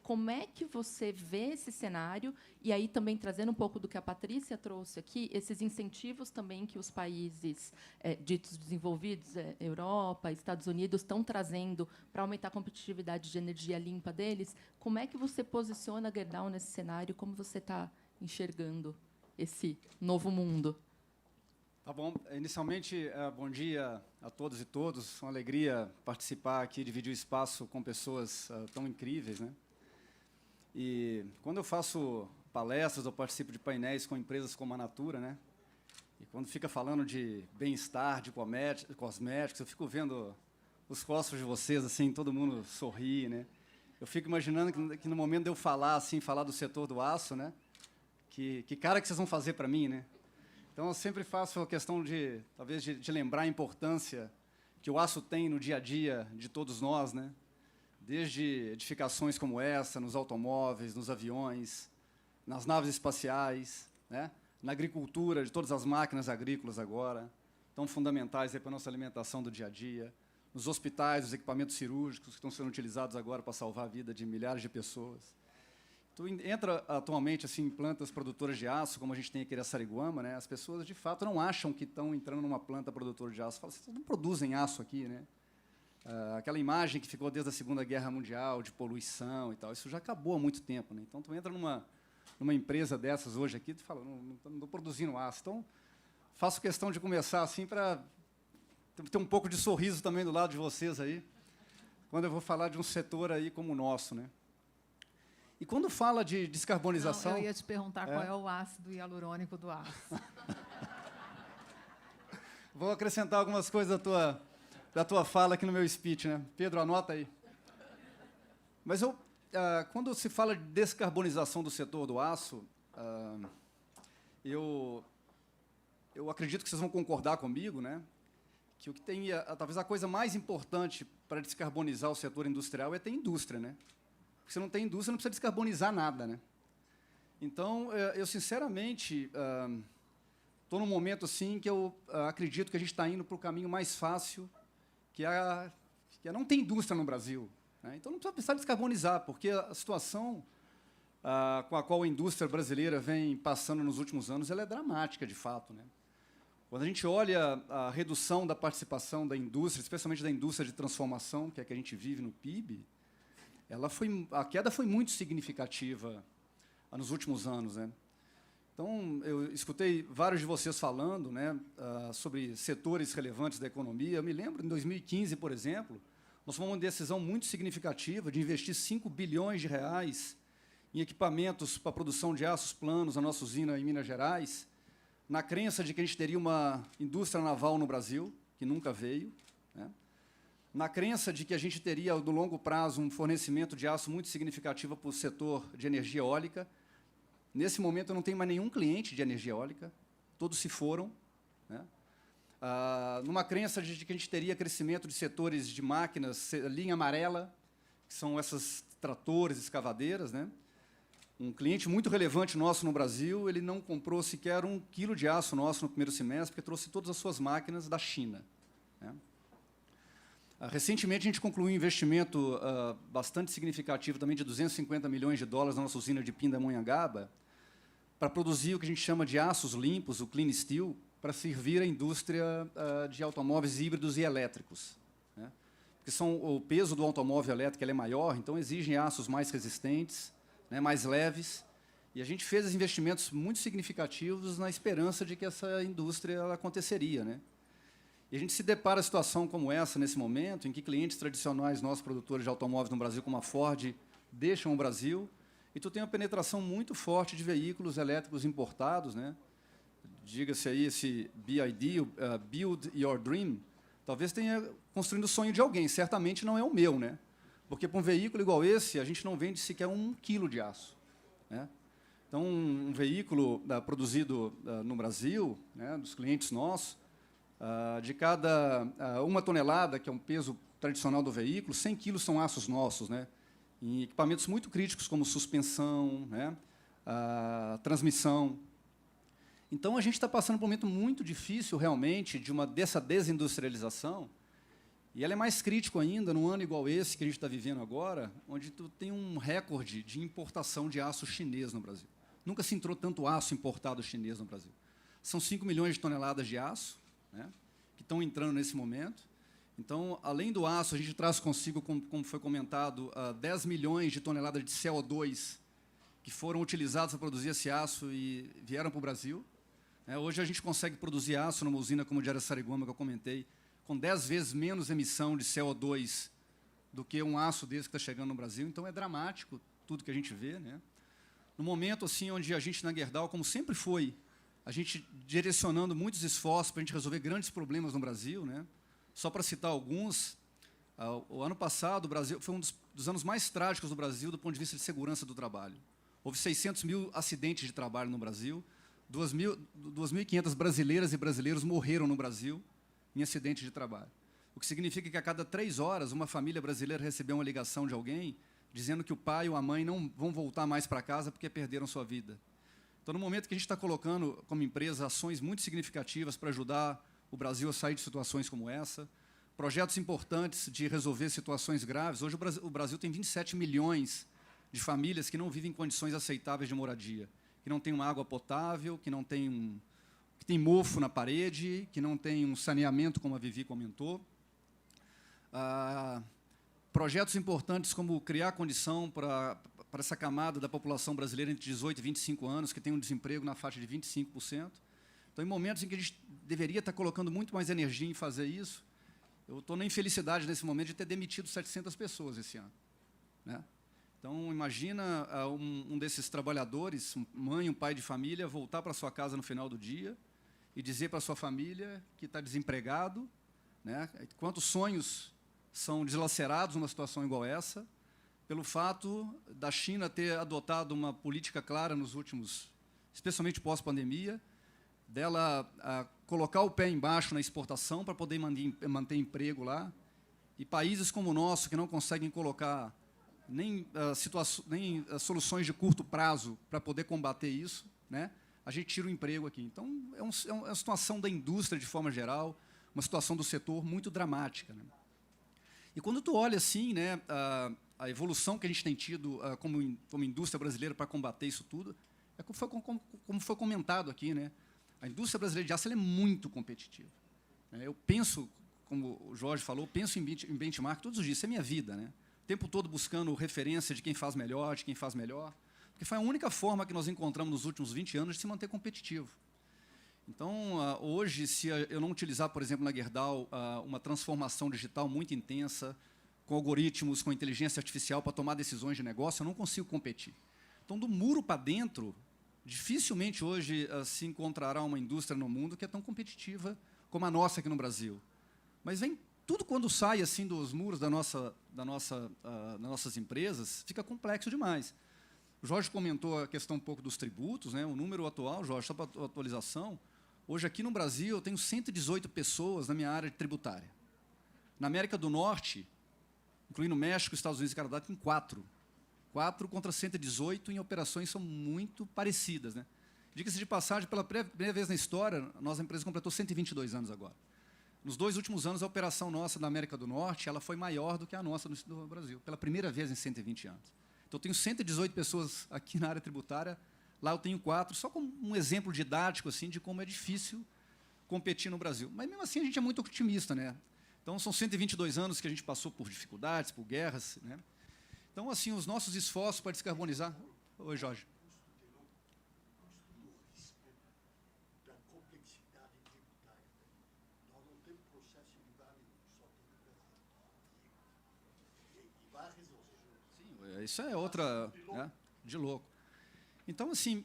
Como é que você vê esse cenário? E aí, também, trazendo um pouco do que a Patrícia trouxe aqui, esses incentivos também que os países ditos desenvolvidos, Europa, Estados Unidos, estão trazendo para aumentar a competitividade de energia limpa deles, como é que você posiciona a Gerdau nesse cenário? Como você está enxergando esse novo mundo? Tá bom. Inicialmente, bom dia a todos e todos. Uma alegria participar aqui, dividir o espaço com pessoas tão incríveis, né? E quando eu faço palestras ou participo de painéis com empresas como a Natura, né? E quando fica falando de bem-estar, de cosméticos, eu fico vendo os rostos de vocês, assim, todo mundo sorri, né? Eu fico imaginando que no momento de eu falar, assim, falar do setor do aço, né? Que cara que vocês vão fazer para mim, né? Então, eu sempre faço a questão talvez, de lembrar a importância que o aço tem no dia a dia de todos nós, né? Desde edificações como essa, nos automóveis, nos aviões, nas naves espaciais, né? Na agricultura, de todas as máquinas agrícolas agora, tão fundamentais para a nossa alimentação do dia a dia, nos hospitais, os equipamentos cirúrgicos que estão sendo utilizados agora para salvar a vida de milhares de pessoas. Tu entra atualmente assim, em plantas produtoras de aço, como a gente tem aqui em Araçariguama, né? As pessoas, de fato, não acham que estão entrando numa planta produtora de aço. Falam, vocês não produzem aço aqui, né? Aquela imagem que ficou desde a Segunda Guerra Mundial, de poluição e tal, isso já acabou há muito tempo, né? Então, tu entra numa empresa dessas hoje aqui, tu fala, não estou produzindo aço. Então, faço questão de começar assim para ter um pouco de sorriso também do lado de vocês aí, quando eu vou falar de um setor aí como o nosso, né? E quando fala de descarbonização... Não, eu ia te perguntar qual é o ácido hialurônico do aço. Vou acrescentar algumas coisas da tua fala aqui no meu speech, né? Pedro, anota aí. Mas quando se fala de descarbonização do setor do aço, eu acredito que vocês vão concordar comigo, né? Que o que tem, talvez a coisa mais importante para descarbonizar o setor industrial é ter indústria, né? Porque se não tem indústria, não precisa descarbonizar nada, né? Então, eu sinceramente estou num momento assim que eu acredito que a gente está indo para o caminho mais fácil, que é não ter indústria no Brasil, né? Então, não precisa precisar descarbonizar, porque a situação com a qual a indústria brasileira vem passando nos últimos anos, ela é dramática, de fato, né? Quando a gente olha a redução da participação da indústria, especialmente da indústria de transformação, que é a que a gente vive no PIB, a queda foi muito significativa nos últimos anos, né? Então, eu escutei vários de vocês falando, né, sobre setores relevantes da economia. Eu me lembro, em 2015, por exemplo, nós tomamos uma decisão muito significativa de investir 5 bilhões de reais em equipamentos para a produção de aços planos na nossa usina em Minas Gerais, na crença de que a gente teria uma indústria naval no Brasil, que nunca veio, né? Na crença de que a gente teria, no longo prazo, um fornecimento de aço muito significativo para o setor de energia eólica. Nesse momento, eu não tenho mais nenhum cliente de energia eólica, todos se foram, né? Numa crença de que a gente teria crescimento de setores de máquinas, linha amarela, que são esses tratores, escavadeiras, né? Um cliente muito relevante nosso no Brasil, ele não comprou sequer 1 quilo de aço nosso no primeiro semestre, porque trouxe todas as suas máquinas da China, né? Recentemente, a gente concluiu um investimento bastante significativo, também de $250 milhões na nossa usina de Pindamonhangaba, para produzir o que a gente chama de aços limpos, o Clean Steel, para servir a indústria de automóveis híbridos e elétricos, né? Porque o peso do automóvel elétrico ele é maior, então exigem aços mais resistentes, né, mais leves, e a gente fez investimentos muito significativos na esperança de que essa indústria ela aconteceria, né? E a gente se depara a situação como essa, nesse momento, em que clientes tradicionais, nossos produtores de automóveis no Brasil, como a Ford, deixam o Brasil, e tu tem uma penetração muito forte de veículos elétricos importados, né? Diga-se aí esse BYD, Build Your Dream, talvez tenha construindo o sonho de alguém, certamente não é o meu, né? Porque para um veículo igual esse, a gente não vende sequer 1 quilo de aço, né? Então, um veículo produzido no Brasil, né, dos clientes nossos, de cada 1 tonelada, que é um peso tradicional do veículo, 100 quilos são aços nossos, né? Em equipamentos muito críticos, como suspensão, né, transmissão. Então, a gente está passando por um momento muito difícil, realmente, dessa desindustrialização, e ela é mais crítico ainda num ano igual esse que a gente está vivendo agora, onde tu tem um recorde de importação de aço chinês no Brasil. Nunca se entrou tanto aço importado chinês no Brasil. São 5 milhões de toneladas de aço, né, que estão entrando nesse momento. Então, além do aço, a gente traz consigo, como foi comentado, 10 milhões de toneladas de CO2 que foram utilizados para produzir esse aço e vieram para o Brasil. Hoje a gente consegue produzir aço numa usina como a de Araçariguama, que eu comentei, com 10 vezes menos emissão de CO2 do que um aço desse que está chegando no Brasil. Então, é dramático tudo que a gente vê, né? No momento assim, onde a gente, na Gerdau, como sempre foi, a gente direcionando muitos esforços para a gente resolver grandes problemas no Brasil, né? Só para citar alguns, o ano passado, o Brasil foi um dos anos mais trágicos do Brasil do ponto de vista de segurança do trabalho. Houve 600 mil acidentes de trabalho no Brasil, 2.500 brasileiras e brasileiros morreram no Brasil em acidentes de trabalho. O que significa que a cada 3 horas, uma família brasileira recebeu uma ligação de alguém dizendo que o pai ou a mãe não vão voltar mais para casa porque perderam sua vida. Então, no momento que a gente está colocando, como empresa, ações muito significativas para ajudar o Brasil a sair de situações como essa, projetos importantes de resolver situações graves. Hoje, o Brasil tem 27 milhões de famílias que não vivem em condições aceitáveis de moradia, que não têm uma água potável, que tem mofo na parede, que não tem um saneamento, como a Vivi comentou. Projetos importantes como criar condição para essa camada da população brasileira entre 18 e 25 anos, que tem um desemprego na faixa de 25%. Então, em momentos em que a gente deveria estar colocando muito mais energia em fazer isso, eu estou na infelicidade, nesse momento, de ter demitido 700 pessoas esse ano, né? Então, imagina um desses trabalhadores, mãe, um pai de família, voltar para sua casa no final do dia e dizer para sua família que está desempregado, né? Quantos sonhos são deslacerados numa situação igual essa, pelo fato da China ter adotado uma política clara nos últimos, especialmente pós-pandemia, dela colocar o pé embaixo na exportação para poder manter emprego lá, e países como o nosso, que não conseguem colocar nem soluções de curto prazo para poder combater isso, né? A gente tira o emprego aqui. Então, é uma situação da indústria, de forma geral, uma situação do setor muito dramática, né? E quando tu olha assim, né, a evolução que a gente tem tido como indústria brasileira para combater isso tudo, é como foi comentado aqui, né? A indústria brasileira de aço ela é muito competitiva. Eu penso, como o Jorge falou, penso em benchmark todos os dias, isso é minha vida, né? O tempo todo buscando referência de quem faz melhor, porque foi a única forma que nós encontramos nos últimos 20 anos de se manter competitivo. Então, hoje, se eu não utilizar, por exemplo, na Gerdau, uma transformação digital muito intensa, com algoritmos, com inteligência artificial para tomar decisões de negócio, eu não consigo competir. Então, do muro para dentro, dificilmente hoje se encontrará uma indústria no mundo que é tão competitiva como a nossa aqui no Brasil. Mas vem tudo quando sai assim dos muros das nossas empresas, fica complexo demais. O Jorge comentou a questão um pouco dos tributos, né? O número atual, Jorge, só para atualização, hoje aqui no Brasil eu tenho 118 pessoas na minha área tributária. Na América do Norte, incluindo México, Estados Unidos e Canadá, tem 4. 4 contra 118 em operações são muito parecidas, né? Diga-se de passagem, pela primeira vez na história, a nossa empresa completou 122 anos agora. Nos 2 últimos anos, a operação nossa na América do Norte ela foi maior do que a nossa no Brasil, pela primeira vez em 120 anos. Então, eu tenho 118 pessoas aqui na área tributária, lá eu tenho 4, só como um exemplo didático assim, de como é difícil competir no Brasil. Mas, mesmo assim, a gente é muito otimista, né? Então, são 122 anos que a gente passou por dificuldades, por guerras, né? Então, assim, os nossos esforços para descarbonizar... Oi, Jorge. Sim, isso é outra... Né, de louco. Então, assim,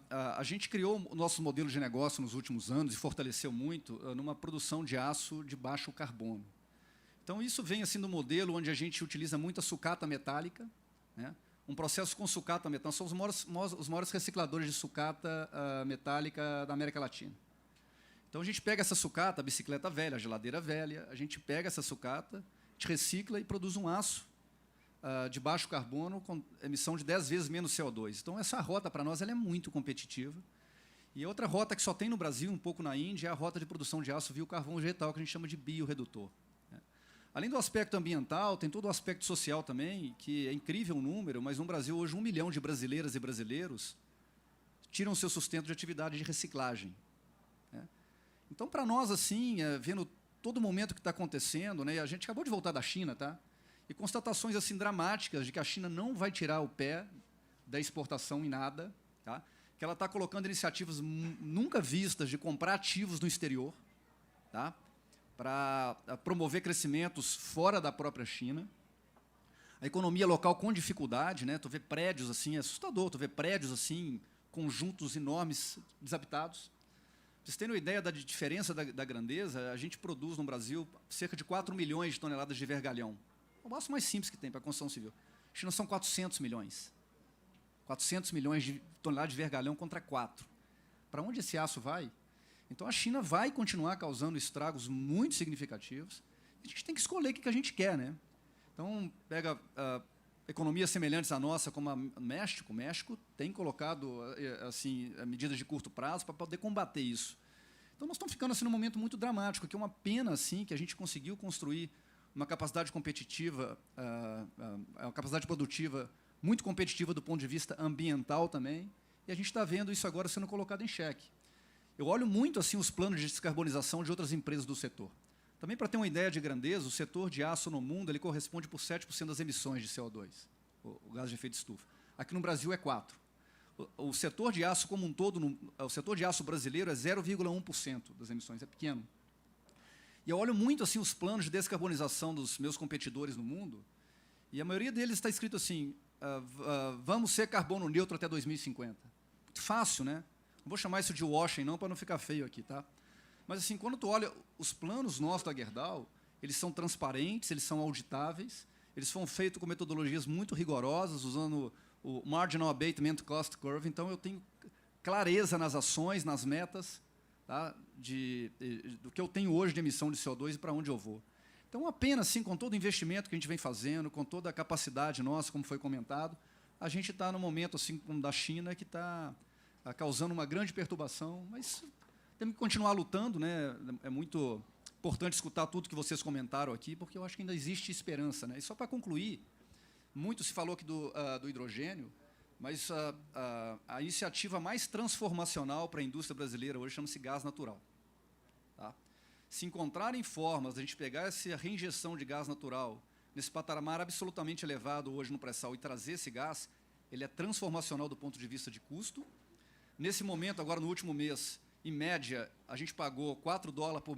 a gente criou o nosso modelo de negócio nos últimos anos e fortaleceu muito numa produção de aço de baixo carbono. Então, isso vem assim do modelo onde a gente utiliza muito a sucata metálica, né? Um processo com sucata metálica. Nós somos os maiores recicladores de sucata metálica da América Latina. Então, a gente pega essa sucata, a bicicleta velha, a geladeira velha, a gente pega essa sucata, a gente recicla e produz um aço de baixo carbono com emissão de 10 vezes menos CO2. Então, essa rota, para nós, ela é muito competitiva. E outra rota que só tem no Brasil, um pouco na Índia, é a rota de produção de aço via o carvão vegetal, que a gente chama de biorredutor. Além do aspecto ambiental, tem todo o aspecto social também, que é incrível o número, mas no Brasil, hoje, 1 milhão de brasileiras e brasileiros tiram seu sustento de atividade de reciclagem. Né? Então, para nós, assim, vendo todo o momento que está acontecendo, né, a gente acabou de voltar da China, tá? E constatações assim dramáticas de que a China não vai tirar o pé da exportação em nada, tá? Que ela está colocando iniciativas nunca vistas de comprar ativos no exterior, tá? Para promover crescimentos fora da própria China. A economia local com dificuldade, né? Tu vê prédios assim, é assustador, tu vê prédios assim, conjuntos enormes desabitados. Para vocês terem uma ideia da diferença da grandeza, a gente produz no Brasil cerca de 4 milhões de toneladas de vergalhão. O aço mais simples que tem para a construção civil. A China são 400 milhões. 400 milhões de toneladas de vergalhão contra 4. Para onde esse aço vai? Então, a China vai continuar causando estragos muito significativos. A gente tem que escolher o que a gente quer, né? Então, pega economias semelhantes à nossa, como o México. O México tem colocado assim, medidas de curto prazo para poder combater isso. Então, nós estamos ficando assim, num momento muito dramático, que é uma pena assim, que a gente conseguiu construir uma capacidade competitiva, uma capacidade produtiva muito competitiva do ponto de vista ambiental também, e a gente está vendo isso agora sendo colocado em xeque. Eu olho muito assim os planos de descarbonização de outras empresas do setor. Também, para ter uma ideia de grandeza, o setor de aço no mundo ele corresponde por 7% das emissões de CO2, o gás de efeito de estufa. Aqui no Brasil é 4%. O setor de aço como um todo, o setor de aço brasileiro é 0,1% das emissões, é pequeno. E eu olho muito assim os planos de descarbonização dos meus competidores no mundo, e a maioria deles está escrito assim, vamos ser carbono neutro até 2050. Muito fácil, né? Não vou chamar isso de washing, não, para não ficar feio aqui, tá? Mas, assim, quando tu olha os planos nossos da Gerdau, eles são transparentes, eles são auditáveis, eles foram feitos com metodologias muito rigorosas, usando o Marginal Abatement Cost Curve, então eu tenho clareza nas ações, nas metas, tá? Do que eu tenho hoje de emissão de CO2 e para onde eu vou. Então, apenas assim, com todo o investimento que a gente vem fazendo, com toda a capacidade nossa, como foi comentado, a gente está no momento assim, como da China, que está causando uma grande perturbação, mas temos que continuar lutando, né? É muito importante escutar tudo que vocês comentaram aqui, porque eu acho que ainda existe esperança, né? E só para concluir, muito se falou aqui do hidrogênio, mas a iniciativa mais transformacional para a indústria brasileira hoje chama-se gás natural. Tá? Se encontrarem formas de a gente pegar essa reinjeção de gás natural nesse patamar absolutamente elevado hoje no pré-sal e trazer esse gás, ele é transformacional do ponto de vista de custo. Nesse momento, agora no último mês, em média, a gente pagou $4 por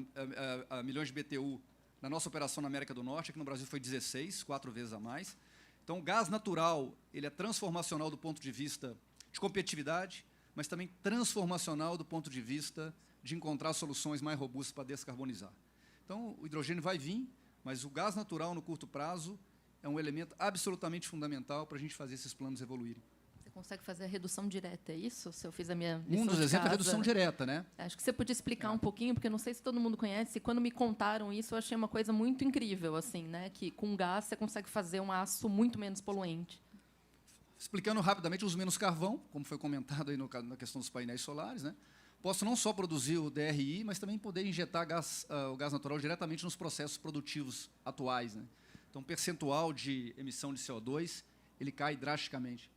milhões de BTU na nossa operação na América do Norte, aqui no Brasil foi 16, 4 vezes a mais. Então, o gás natural ele é transformacional do ponto de vista de competitividade, mas também transformacional do ponto de vista de encontrar soluções mais robustas para descarbonizar. Então, o hidrogênio vai vir, mas o gás natural, no curto prazo, é um elemento absolutamente fundamental para a gente fazer esses planos evoluírem. Você consegue fazer a redução direta, é isso? Se eu fiz a minha lição Um dos de exemplos é a casa. redução direta, né? Acho que você podia explicar um pouquinho, porque eu não sei se todo mundo conhece. Quando me contaram isso, eu achei uma coisa muito incrível, assim, né? Que com gás você consegue fazer um aço muito menos poluente. explicando rapidamente, uso menos carvão, como foi comentado aí na questão dos painéis solares, né? Posso não só produzir o DRI, mas também poder injetar o gás natural diretamente nos processos produtivos atuais, né? Então, o percentual de emissão de CO2 ele cai drasticamente.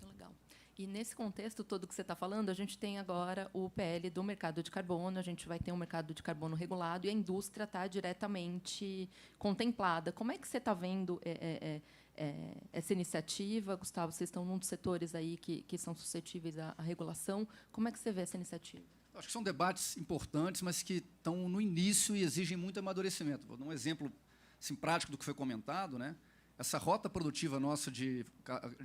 Legal. E nesse contexto todo que você está falando, a gente tem agora o PL do mercado de carbono, a gente vai ter um mercado de carbono regulado e a indústria está diretamente contemplada. Como é que você está vendo essa iniciativa? Gustavo, vocês estão num dos setores aí que são suscetíveis à regulação. Como é que você vê essa iniciativa? Acho que são debates importantes, mas que estão no início e exigem muito amadurecimento. Vou dar um exemplo assim, prático do que foi comentado, né? Essa rota produtiva nossa de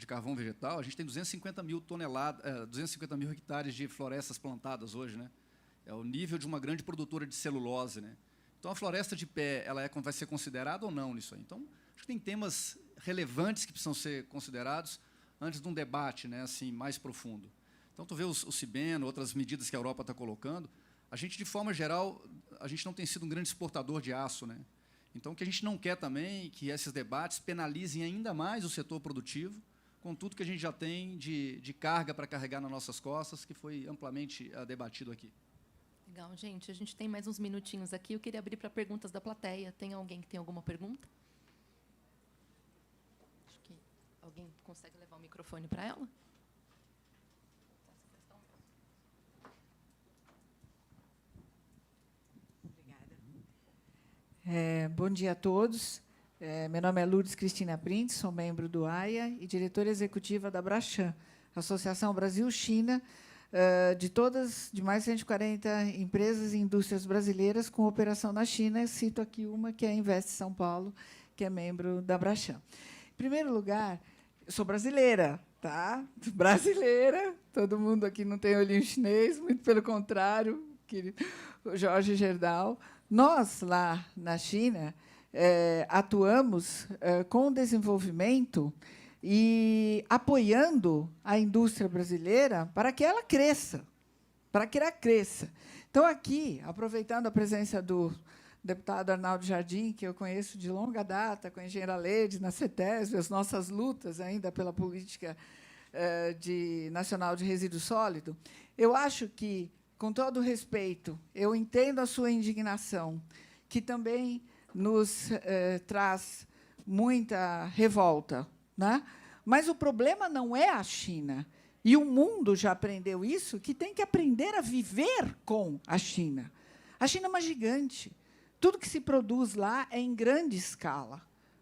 carvão vegetal, a gente tem 250 mil toneladas, 250 mil hectares de florestas plantadas hoje, né? É o nível de uma grande produtora de celulose, né? Então, a floresta de pé, ela vai ser considerada ou não nisso aí? Então, acho que tem temas relevantes que precisam ser considerados antes de um debate, né, assim, mais profundo. Então, tu vê o CBAM, outras medidas que a Europa está colocando, a gente, de forma geral, a gente não tem sido um grande exportador de aço, né? Então, o que a gente não quer também é que esses debates penalizem ainda mais o setor produtivo, com tudo que a gente já tem de carga para carregar nas nossas costas, que foi amplamente debatido aqui. Legal, gente. A gente tem mais uns minutinhos aqui. Eu queria abrir para perguntas da plateia. Tem alguém que tem alguma pergunta? Acho que alguém consegue levar o microfone para ela? Bom dia a todos. Meu nome é Lourdes Cristina Printes, sou membro do AIA e diretora executiva da Brashan, Associação Brasil-China, de mais de 140 empresas e indústrias brasileiras com operação na China. Eu cito aqui uma, que é a Invest São Paulo, que é membro da Brashan. Em primeiro lugar, eu sou brasileira, tá? Brasileira, todo mundo aqui não tem olhinho chinês, muito pelo contrário, o Jorge Gerdau. Nós, lá na China, atuamos com o desenvolvimento e apoiando a indústria brasileira para que ela cresça, Então, aqui, aproveitando a presença do deputado Arnaldo Jardim, que eu conheço de longa data, com a engenheira Leide, na CETESB, as nossas lutas ainda pela política nacional de resíduo sólido, eu acho que, com todo o respeito, eu entendo a sua indignação, que também nos traz muita revolta, né? Mas o problema não é a China. E o mundo já aprendeu isso, que tem que aprender a viver com a China. A China é uma gigante. Tudo que se produz lá é em grande escala,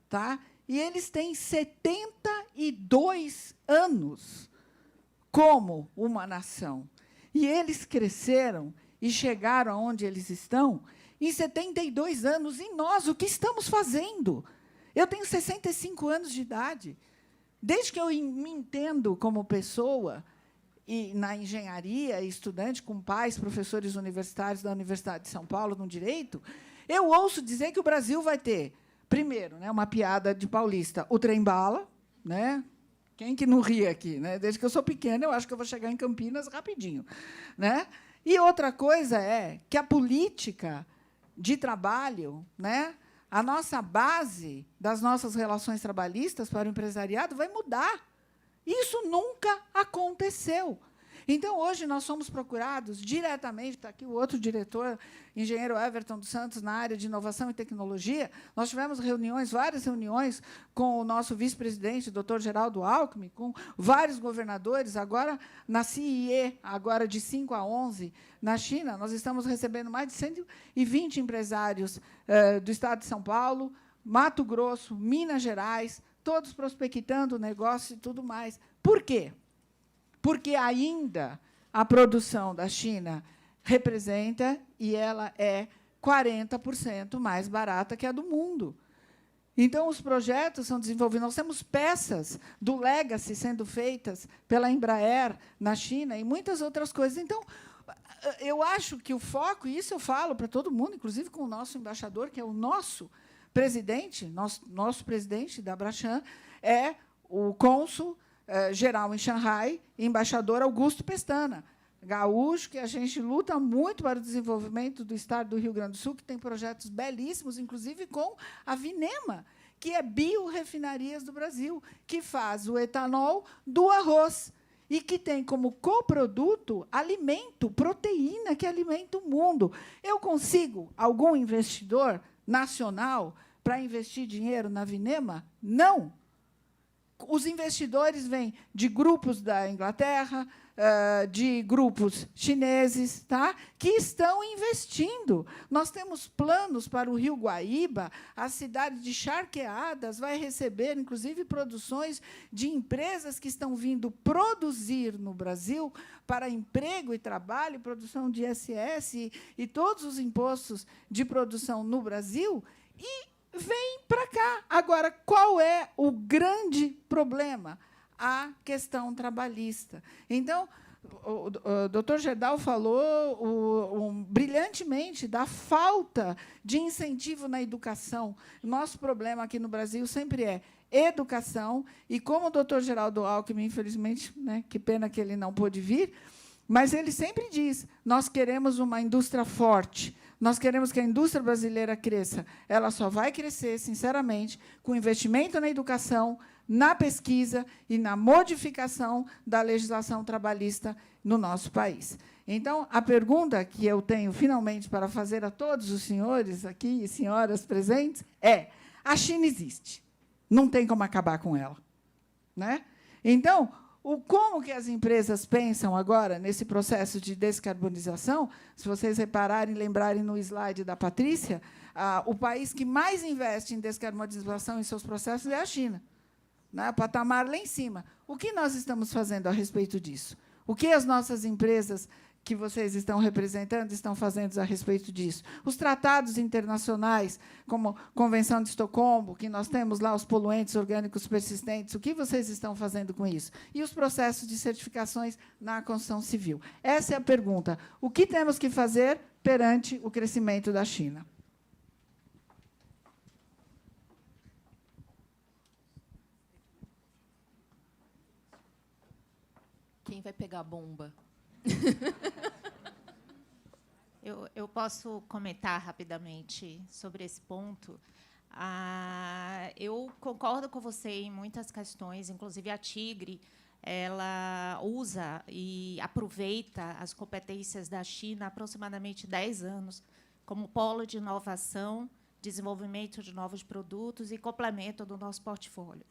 tá? E eles têm 72 anos como uma nação. E eles cresceram e chegaram aonde eles estão em 72 anos. E nós, o que estamos fazendo? Eu tenho 65 anos de idade. Desde que eu me entendo como pessoa, e na engenharia, estudante com pais, professores universitários da Universidade de São Paulo, no direito, eu ouço dizer que o Brasil vai ter, primeiro, né, uma piada de paulista, o trem-bala, né? Quem que não ri aqui? Né? Desde que eu sou pequena, eu acho que eu vou chegar em Campinas rapidinho. Né? E outra coisa é que a política de trabalho, né, a nossa base das nossas relações trabalhistas para o empresariado vai mudar. Isso nunca aconteceu. Então, hoje, nós somos procurados diretamente, está aqui o outro diretor, engenheiro Everton dos Santos, na área de inovação e tecnologia. Nós tivemos reuniões, várias reuniões, com o nosso vice-presidente, doutor Geraldo Alckmin, com vários governadores. Agora, na CIE, agora de 5 a 11, na China, nós estamos recebendo mais de 120 empresários do estado de São Paulo, Mato Grosso, Minas Gerais, todos prospectando negócio e tudo mais. Por quê? Porque ainda a produção da China representa, e ela é 40% mais barata que a do mundo. Então, os projetos são desenvolvidos. Nós temos peças do Legacy sendo feitas pela Embraer na China e muitas outras coisas. Então, eu acho que o foco, e isso eu falo para todo mundo, inclusive com o nosso embaixador, que é o nosso presidente, nosso presidente da Brashan, é o cônsul geral em Xangai, embaixador Augusto Pestana, gaúcho, que a gente luta muito para o desenvolvimento do estado do Rio Grande do Sul, que tem projetos belíssimos, inclusive com a Vinema, que é Biorefinarias do Brasil, que faz o etanol do arroz e que tem como coproduto alimento, proteína que alimenta o mundo. Eu consigo algum investidor nacional para investir dinheiro na Vinema? Não. Os investidores vêm de grupos da Inglaterra, de grupos chineses, tá? Que estão investindo. Nós temos planos para o Rio Guaíba, a cidade de Charqueadas vai receber, inclusive, produções de empresas que estão vindo produzir no Brasil para emprego e trabalho, produção de ISS e todos os impostos de produção no Brasil, e vem para cá. Agora, qual é o grande problema? A questão trabalhista. Então, o doutor Gerdau falou brilhantemente da falta de incentivo na educação. Nosso problema aqui no Brasil sempre é educação, e como o doutor Geraldo Alckmin, infelizmente, né, que pena que ele não pôde vir, mas ele sempre diz, nós queremos uma indústria forte, nós queremos que a indústria brasileira cresça. Ela só vai crescer, sinceramente, com investimento na educação, na pesquisa e na modificação da legislação trabalhista no nosso país. Então, a pergunta que eu tenho, finalmente, para fazer a todos os senhores aqui e senhoras presentes é: a China existe, não tem como acabar com ela, né? Então, como que as empresas pensam agora nesse processo de descarbonização? Se vocês repararem, lembrarem no slide da Patrícia, o país que mais investe em descarbonização em seus processos é a China, né? Patamar lá em cima. O que nós estamos fazendo a respeito disso? O que as nossas empresas que vocês estão representando estão fazendo a respeito disso? Os tratados internacionais, como a Convenção de Estocolmo, que nós temos lá os poluentes orgânicos persistentes, o que vocês estão fazendo com isso? E os processos de certificações na construção civil? Essa é a pergunta. O que temos que fazer perante o crescimento da China? Quem vai pegar a bomba? Eu posso comentar rapidamente sobre esse ponto. Eu concordo com você em muitas questões, inclusive a Tigre, ela usa e aproveita as competências da China há aproximadamente 10 anos como polo de inovação, desenvolvimento de novos produtos e complemento do nosso portfólio.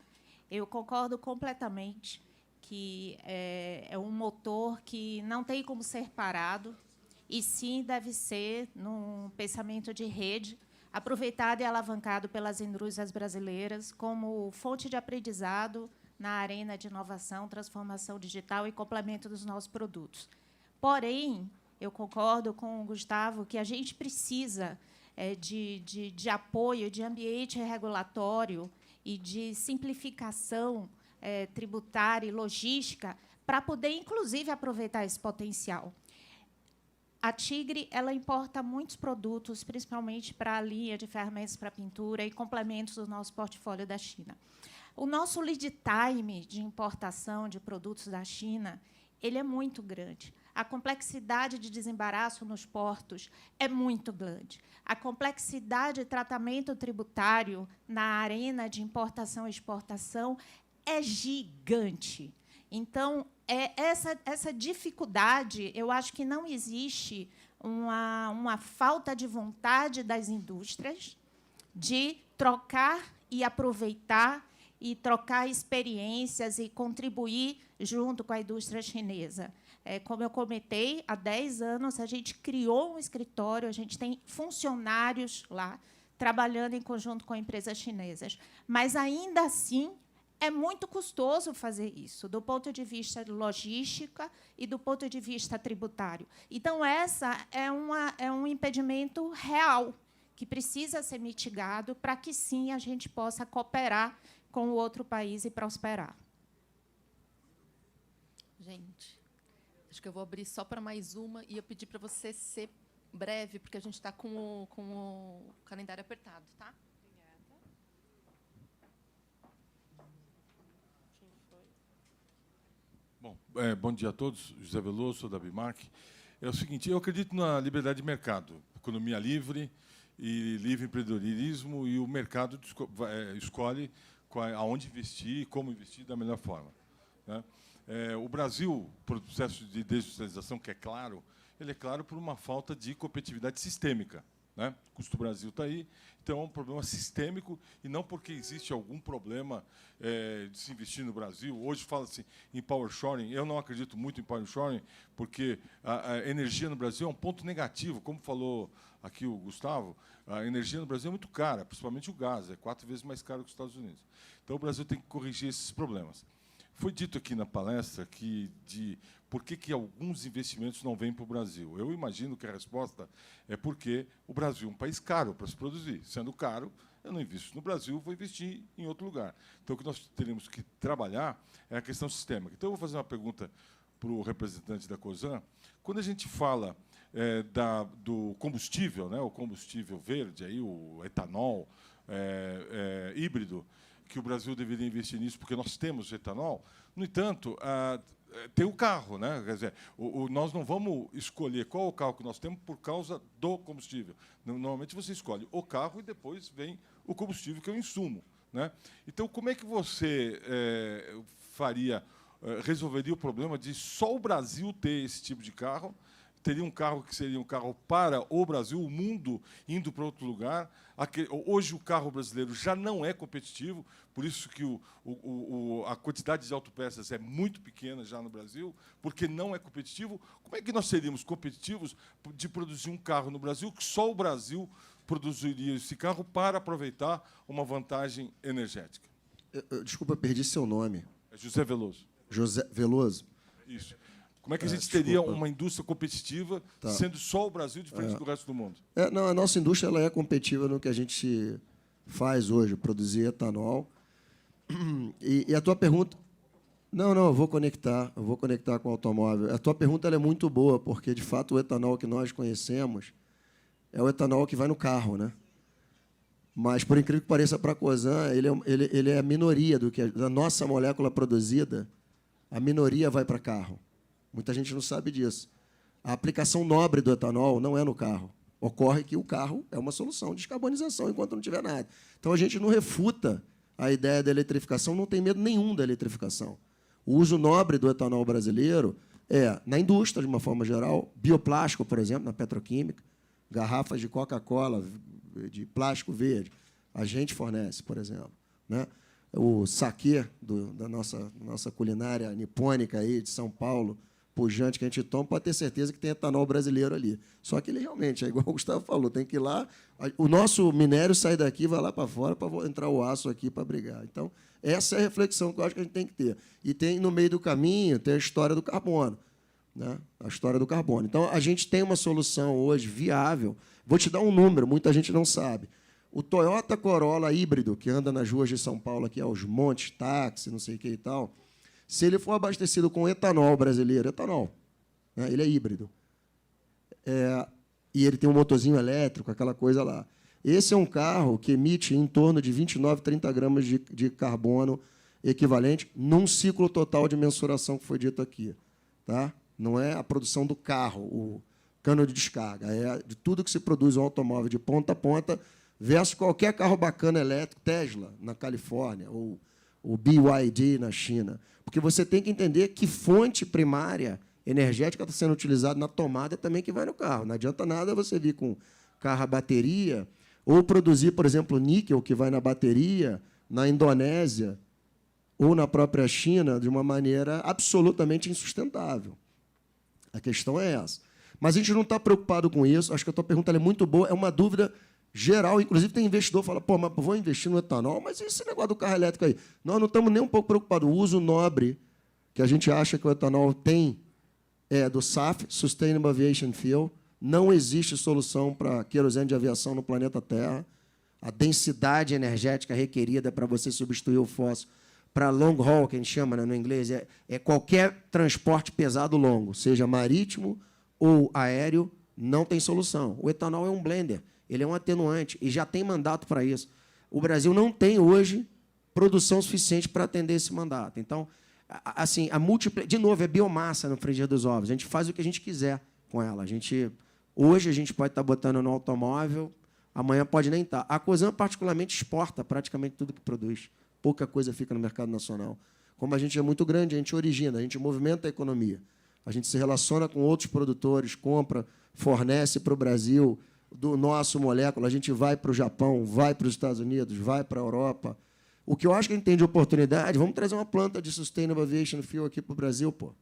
Eu concordo completamente que é um motor que não tem como ser parado, e sim deve ser, num pensamento de rede, aproveitado e alavancado pelas indústrias brasileiras como fonte de aprendizado na arena de inovação, transformação digital e complemento dos nossos produtos. Porém, eu concordo com o Gustavo que a gente precisa de apoio, de ambiente regulatório e de simplificação tributária e logística para poder, inclusive, aproveitar esse potencial. A Tigre ela importa muitos produtos, principalmente para a linha de ferramentas para pintura e complementos do nosso portfólio da China. O nosso lead time de importação de produtos da China ele é muito grande. A complexidade de desembaraço nos portos é muito grande. A complexidade de tratamento tributário na arena de importação e exportação é gigante. Então, essa dificuldade, eu acho que não existe uma falta de vontade das indústrias de trocar e aproveitar e trocar experiências e contribuir junto com a indústria chinesa. Como eu comentei, há 10 anos a gente criou um escritório, a gente tem funcionários lá trabalhando em conjunto com empresas chinesas. Mas, ainda assim, é muito custoso fazer isso, do ponto de vista logística e do ponto de vista tributário. Então, essa é um impedimento real, que precisa ser mitigado para que, sim, a gente possa cooperar com o outro país e prosperar. Gente, acho que eu vou abrir só para mais uma e eu pedir para você ser breve, porque a gente está com o calendário apertado, tá? Bom, bom dia a todos. José Veloso, da Bimark. É o seguinte, eu acredito na liberdade de mercado, economia livre e livre empreendedorismo, e o mercado escolhe aonde investir e como investir da melhor forma, né? O Brasil, por processo de desindustrialização, que é claro, ele é claro por uma falta de competitividade sistêmica, né? O custo do Brasil está aí, então é um problema sistêmico, e não porque existe algum problema de se investir no Brasil. Hoje fala-se em power shoring. Eu não acredito muito em power shoring, porque a energia no Brasil é um ponto negativo. Como falou aqui o Gustavo, a energia no Brasil é muito cara, principalmente o gás, é 4 vezes mais caro que os Estados Unidos. Então, o Brasil tem que corrigir esses problemas. Foi dito aqui na palestra por que alguns investimentos não vêm para o Brasil. Eu imagino que a resposta é porque o Brasil é um país caro para se produzir. Sendo caro, eu não invisto no Brasil, vou investir em outro lugar. Então, o que nós teremos que trabalhar é a questão sistêmica. Então, eu vou fazer uma pergunta para o representante da COSAN. Quando a gente fala do combustível, né, o combustível verde, aí, o etanol híbrido, que o Brasil deveria investir nisso, porque nós temos etanol. No entanto, tem o carro, né? Quer dizer, nós não vamos escolher qual o carro que nós temos por causa do combustível. Normalmente, você escolhe o carro e depois vem o combustível, que é o insumo, né? Então, como é que você resolveria o problema de só o Brasil ter esse tipo de carro? Teria um carro que seria um carro para o Brasil, o mundo indo para outro lugar. Hoje o carro brasileiro já não é competitivo, por isso que a quantidade de autopeças é muito pequena já no Brasil, porque não é competitivo. Como é que nós seríamos competitivos de produzir um carro no Brasil que só o Brasil produziria esse carro para aproveitar uma vantagem energética? Desculpa, eu perdi seu nome. É José Veloso. José Veloso? Isso. Como é que a gente teria uma indústria competitiva, sendo só o Brasil diferente do resto do mundo? Não, a nossa indústria ela é competitiva no que a gente faz hoje, produzir etanol. E a tua pergunta... Não, eu vou conectar com o automóvel. A tua pergunta ela é muito boa, porque, de fato, o etanol que nós conhecemos é o etanol que vai no carro, né? Mas, por incrível que pareça, para a COSAN, ele é a minoria da nossa molécula produzida, a minoria vai para carro. Muita gente não sabe disso. A aplicação nobre do etanol não é no carro. Ocorre que o carro é uma solução de descarbonização enquanto não tiver nada. Então, a gente não refuta a ideia da eletrificação, não tem medo nenhum da eletrificação. O uso nobre do etanol brasileiro é, na indústria, de uma forma geral, bioplástico, por exemplo, na petroquímica, garrafas de Coca-Cola, de plástico verde, a gente fornece, por exemplo, né? O saquê da nossa culinária nipônica aí de São Paulo, pujante, que a gente toma, pode ter certeza que tem etanol brasileiro ali. Só que ele realmente, é igual o Gustavo falou, tem que ir lá, o nosso minério sai daqui, vai lá para fora para entrar o aço aqui para brigar. Então, essa é a reflexão que eu acho que a gente tem que ter. E tem, no meio do caminho, tem a história do carbono, né? A história do carbono. Então, a gente tem uma solução hoje viável. Vou te dar um número, muita gente não sabe. O Toyota Corolla híbrido, que anda nas ruas de São Paulo, aqui aos montes, táxi, não sei o que e tal, se ele for abastecido com etanol brasileiro, né? Ele é híbrido, e ele tem um motorzinho elétrico, aquela coisa lá. Esse é um carro que emite em torno de 29, 30 gramas de carbono equivalente num ciclo total de mensuração que foi dito aqui. Tá? Não é a produção do carro, o cano de descarga, é de tudo que se produz um automóvel de ponta a ponta versus qualquer carro bacana elétrico, Tesla, na Califórnia, ou o BYD, na China. Porque você tem que entender que fonte primária energética está sendo utilizada na tomada também que vai no carro. Não adianta nada você vir com carro a bateria ou produzir, por exemplo, níquel que vai na bateria na Indonésia ou na própria China de uma maneira absolutamente insustentável. A questão é essa. Mas a gente não está preocupado com isso. Acho que a tua pergunta é muito boa. É uma dúvida geral. Inclusive, tem investidor que fala, pô, mas vou investir no etanol, mas e esse negócio do carro elétrico aí? Nós não estamos nem um pouco preocupados. O uso nobre que a gente acha que o etanol tem é do SAF, Sustainable Aviation Fuel. Não existe solução para querosene de aviação no planeta Terra. A densidade energética requerida para você substituir o fóssil para long haul, que a gente chama, né, no inglês, é qualquer transporte pesado longo, seja marítimo ou aéreo, não tem solução. O etanol é um blender, ele é um atenuante e já tem mandato para isso. O Brasil não tem hoje produção suficiente para atender esse mandato. Então, assim, de novo, é biomassa no frigir dos ovos. A gente faz o que a gente quiser com ela. Hoje a gente pode estar botando no automóvel amanhã pode nem estar. A Cosan, particularmente, exporta praticamente tudo que produz. Pouca coisa fica no mercado nacional. Como a gente é muito grande, a gente origina, a gente movimenta a economia. A gente se relaciona com outros produtores, compra, fornece para o Brasil do nosso molécula, a gente vai para o Japão, vai para os Estados Unidos, vai para a Europa. O que eu acho que a gente tem de oportunidade, vamos trazer uma planta de Sustainable Aviation Fuel aqui para o Brasil, pô.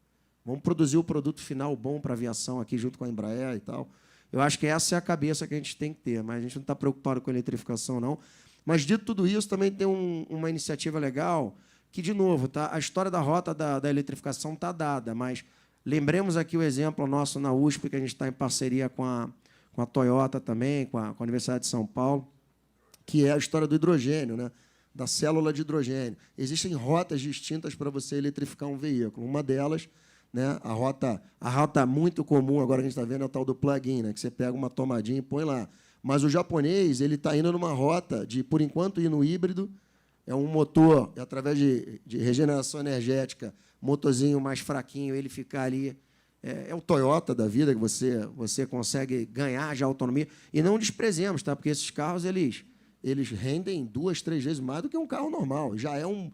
Vamos produzir o produto final bom para a aviação aqui, junto com a Embraer e tal. Eu acho que essa é a cabeça que a gente tem que ter, mas a gente não está preocupado com a eletrificação, não. Mas, dito tudo isso, também tem uma iniciativa legal que, de novo, tá, a história da rota da eletrificação está dada, mas lembremos aqui o exemplo nosso na USP, que a gente está em parceria com a Toyota também, com a Universidade de São Paulo, que é a história do hidrogênio, né? Da célula de hidrogênio. Existem rotas distintas para você eletrificar um veículo. Uma delas, né, a rota muito comum, agora que a gente está vendo, é o tal do plug-in, né, que você pega uma tomadinha e põe lá. Mas o japonês está indo numa rota de, por enquanto, ir no híbrido. É um motor, através de regeneração energética, motorzinho mais fraquinho, ele ficar ali. É o Toyota da vida, que você consegue ganhar já autonomia. E não desprezemos, tá? Porque esses carros eles rendem 2, 3 vezes mais do que um carro normal. Já é um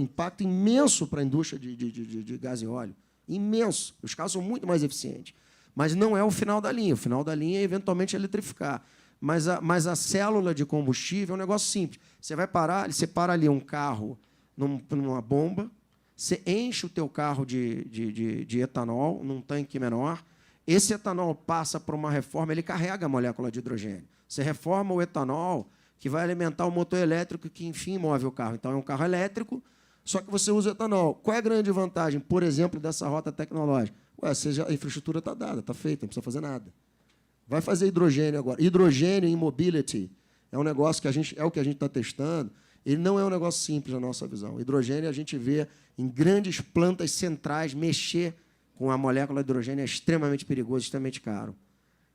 impacto imenso para a indústria de gás e óleo. Imenso. Os carros são muito mais eficientes. Mas não é o final da linha. O final da linha é, eventualmente, eletrificar. Mas a célula de combustível é um negócio simples. Você para ali um carro numa bomba, você enche o teu carro de etanol num tanque menor, esse etanol passa por uma reforma, ele carrega a molécula de hidrogênio. Você reforma o etanol, que vai alimentar o motor elétrico que, enfim, move o carro. Então, é um carro elétrico, só que você usa etanol. Qual é a grande vantagem, por exemplo, dessa rota tecnológica? A infraestrutura está dada, está feita, não precisa fazer nada. Vai fazer hidrogênio agora. Hidrogênio em mobility é um negócio que é o que a gente está testando. Ele não é um negócio simples na nossa visão. Hidrogênio a gente vê em grandes plantas centrais mexer com a molécula de hidrogênio é extremamente perigoso, extremamente caro.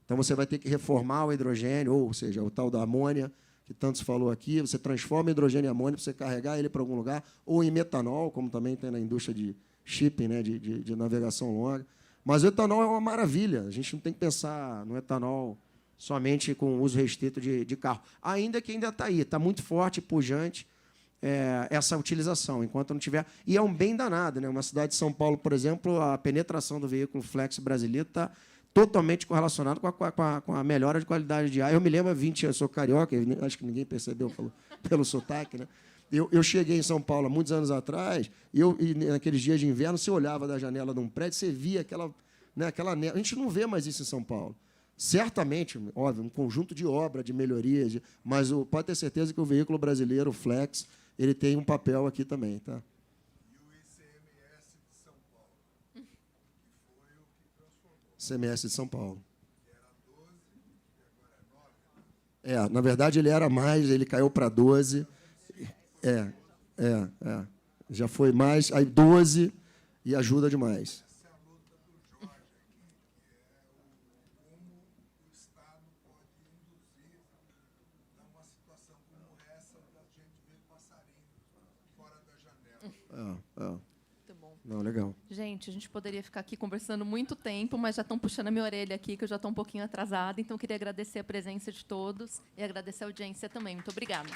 Então, você vai ter que reformar o hidrogênio, ou seja, o tal da amônia, que tanto se falou aqui. Você transforma hidrogênio em amônia para você carregar ele para algum lugar, ou em metanol, como também tem na indústria de shipping, né, de navegação longa. Mas o etanol é uma maravilha. A gente não tem que pensar no etanol somente com uso restrito de carro. Ainda que ainda está aí, está muito forte e pujante essa utilização, enquanto não tiver... E é um bem danado, né? Uma cidade de São Paulo, por exemplo, a penetração do veículo flex brasileiro está totalmente correlacionado com a melhora de qualidade de ar. Eu me lembro, eu sou carioca, acho que ninguém percebeu pelo sotaque, né? Eu cheguei em São Paulo há muitos anos atrás, e naqueles dias de inverno, você olhava da janela de um prédio, você via aquela neve. A gente não vê mais isso em São Paulo. Certamente, óbvio, um conjunto de obra, de melhorias, mas pode ter certeza que o veículo brasileiro, o Flex, ele tem um papel aqui também. Tá? E o ICMS de São Paulo, que foi o que transformou. ICMS de São Paulo. Era 12 e agora é 9. Na verdade, ele era mais, ele caiu para 12. Já foi mais, aí 12 e ajuda demais. Essa é a luta do Jorge aqui, que é como o Estado pode induzir numa situação como essa, da gente ver passarinhos fora da janela. Muito bom. Não, legal. Gente, a gente poderia ficar aqui conversando muito tempo, mas já estão puxando a minha orelha aqui, que eu já estou um pouquinho atrasada. Então, eu queria agradecer a presença de todos e agradecer a audiência também. Muito obrigada.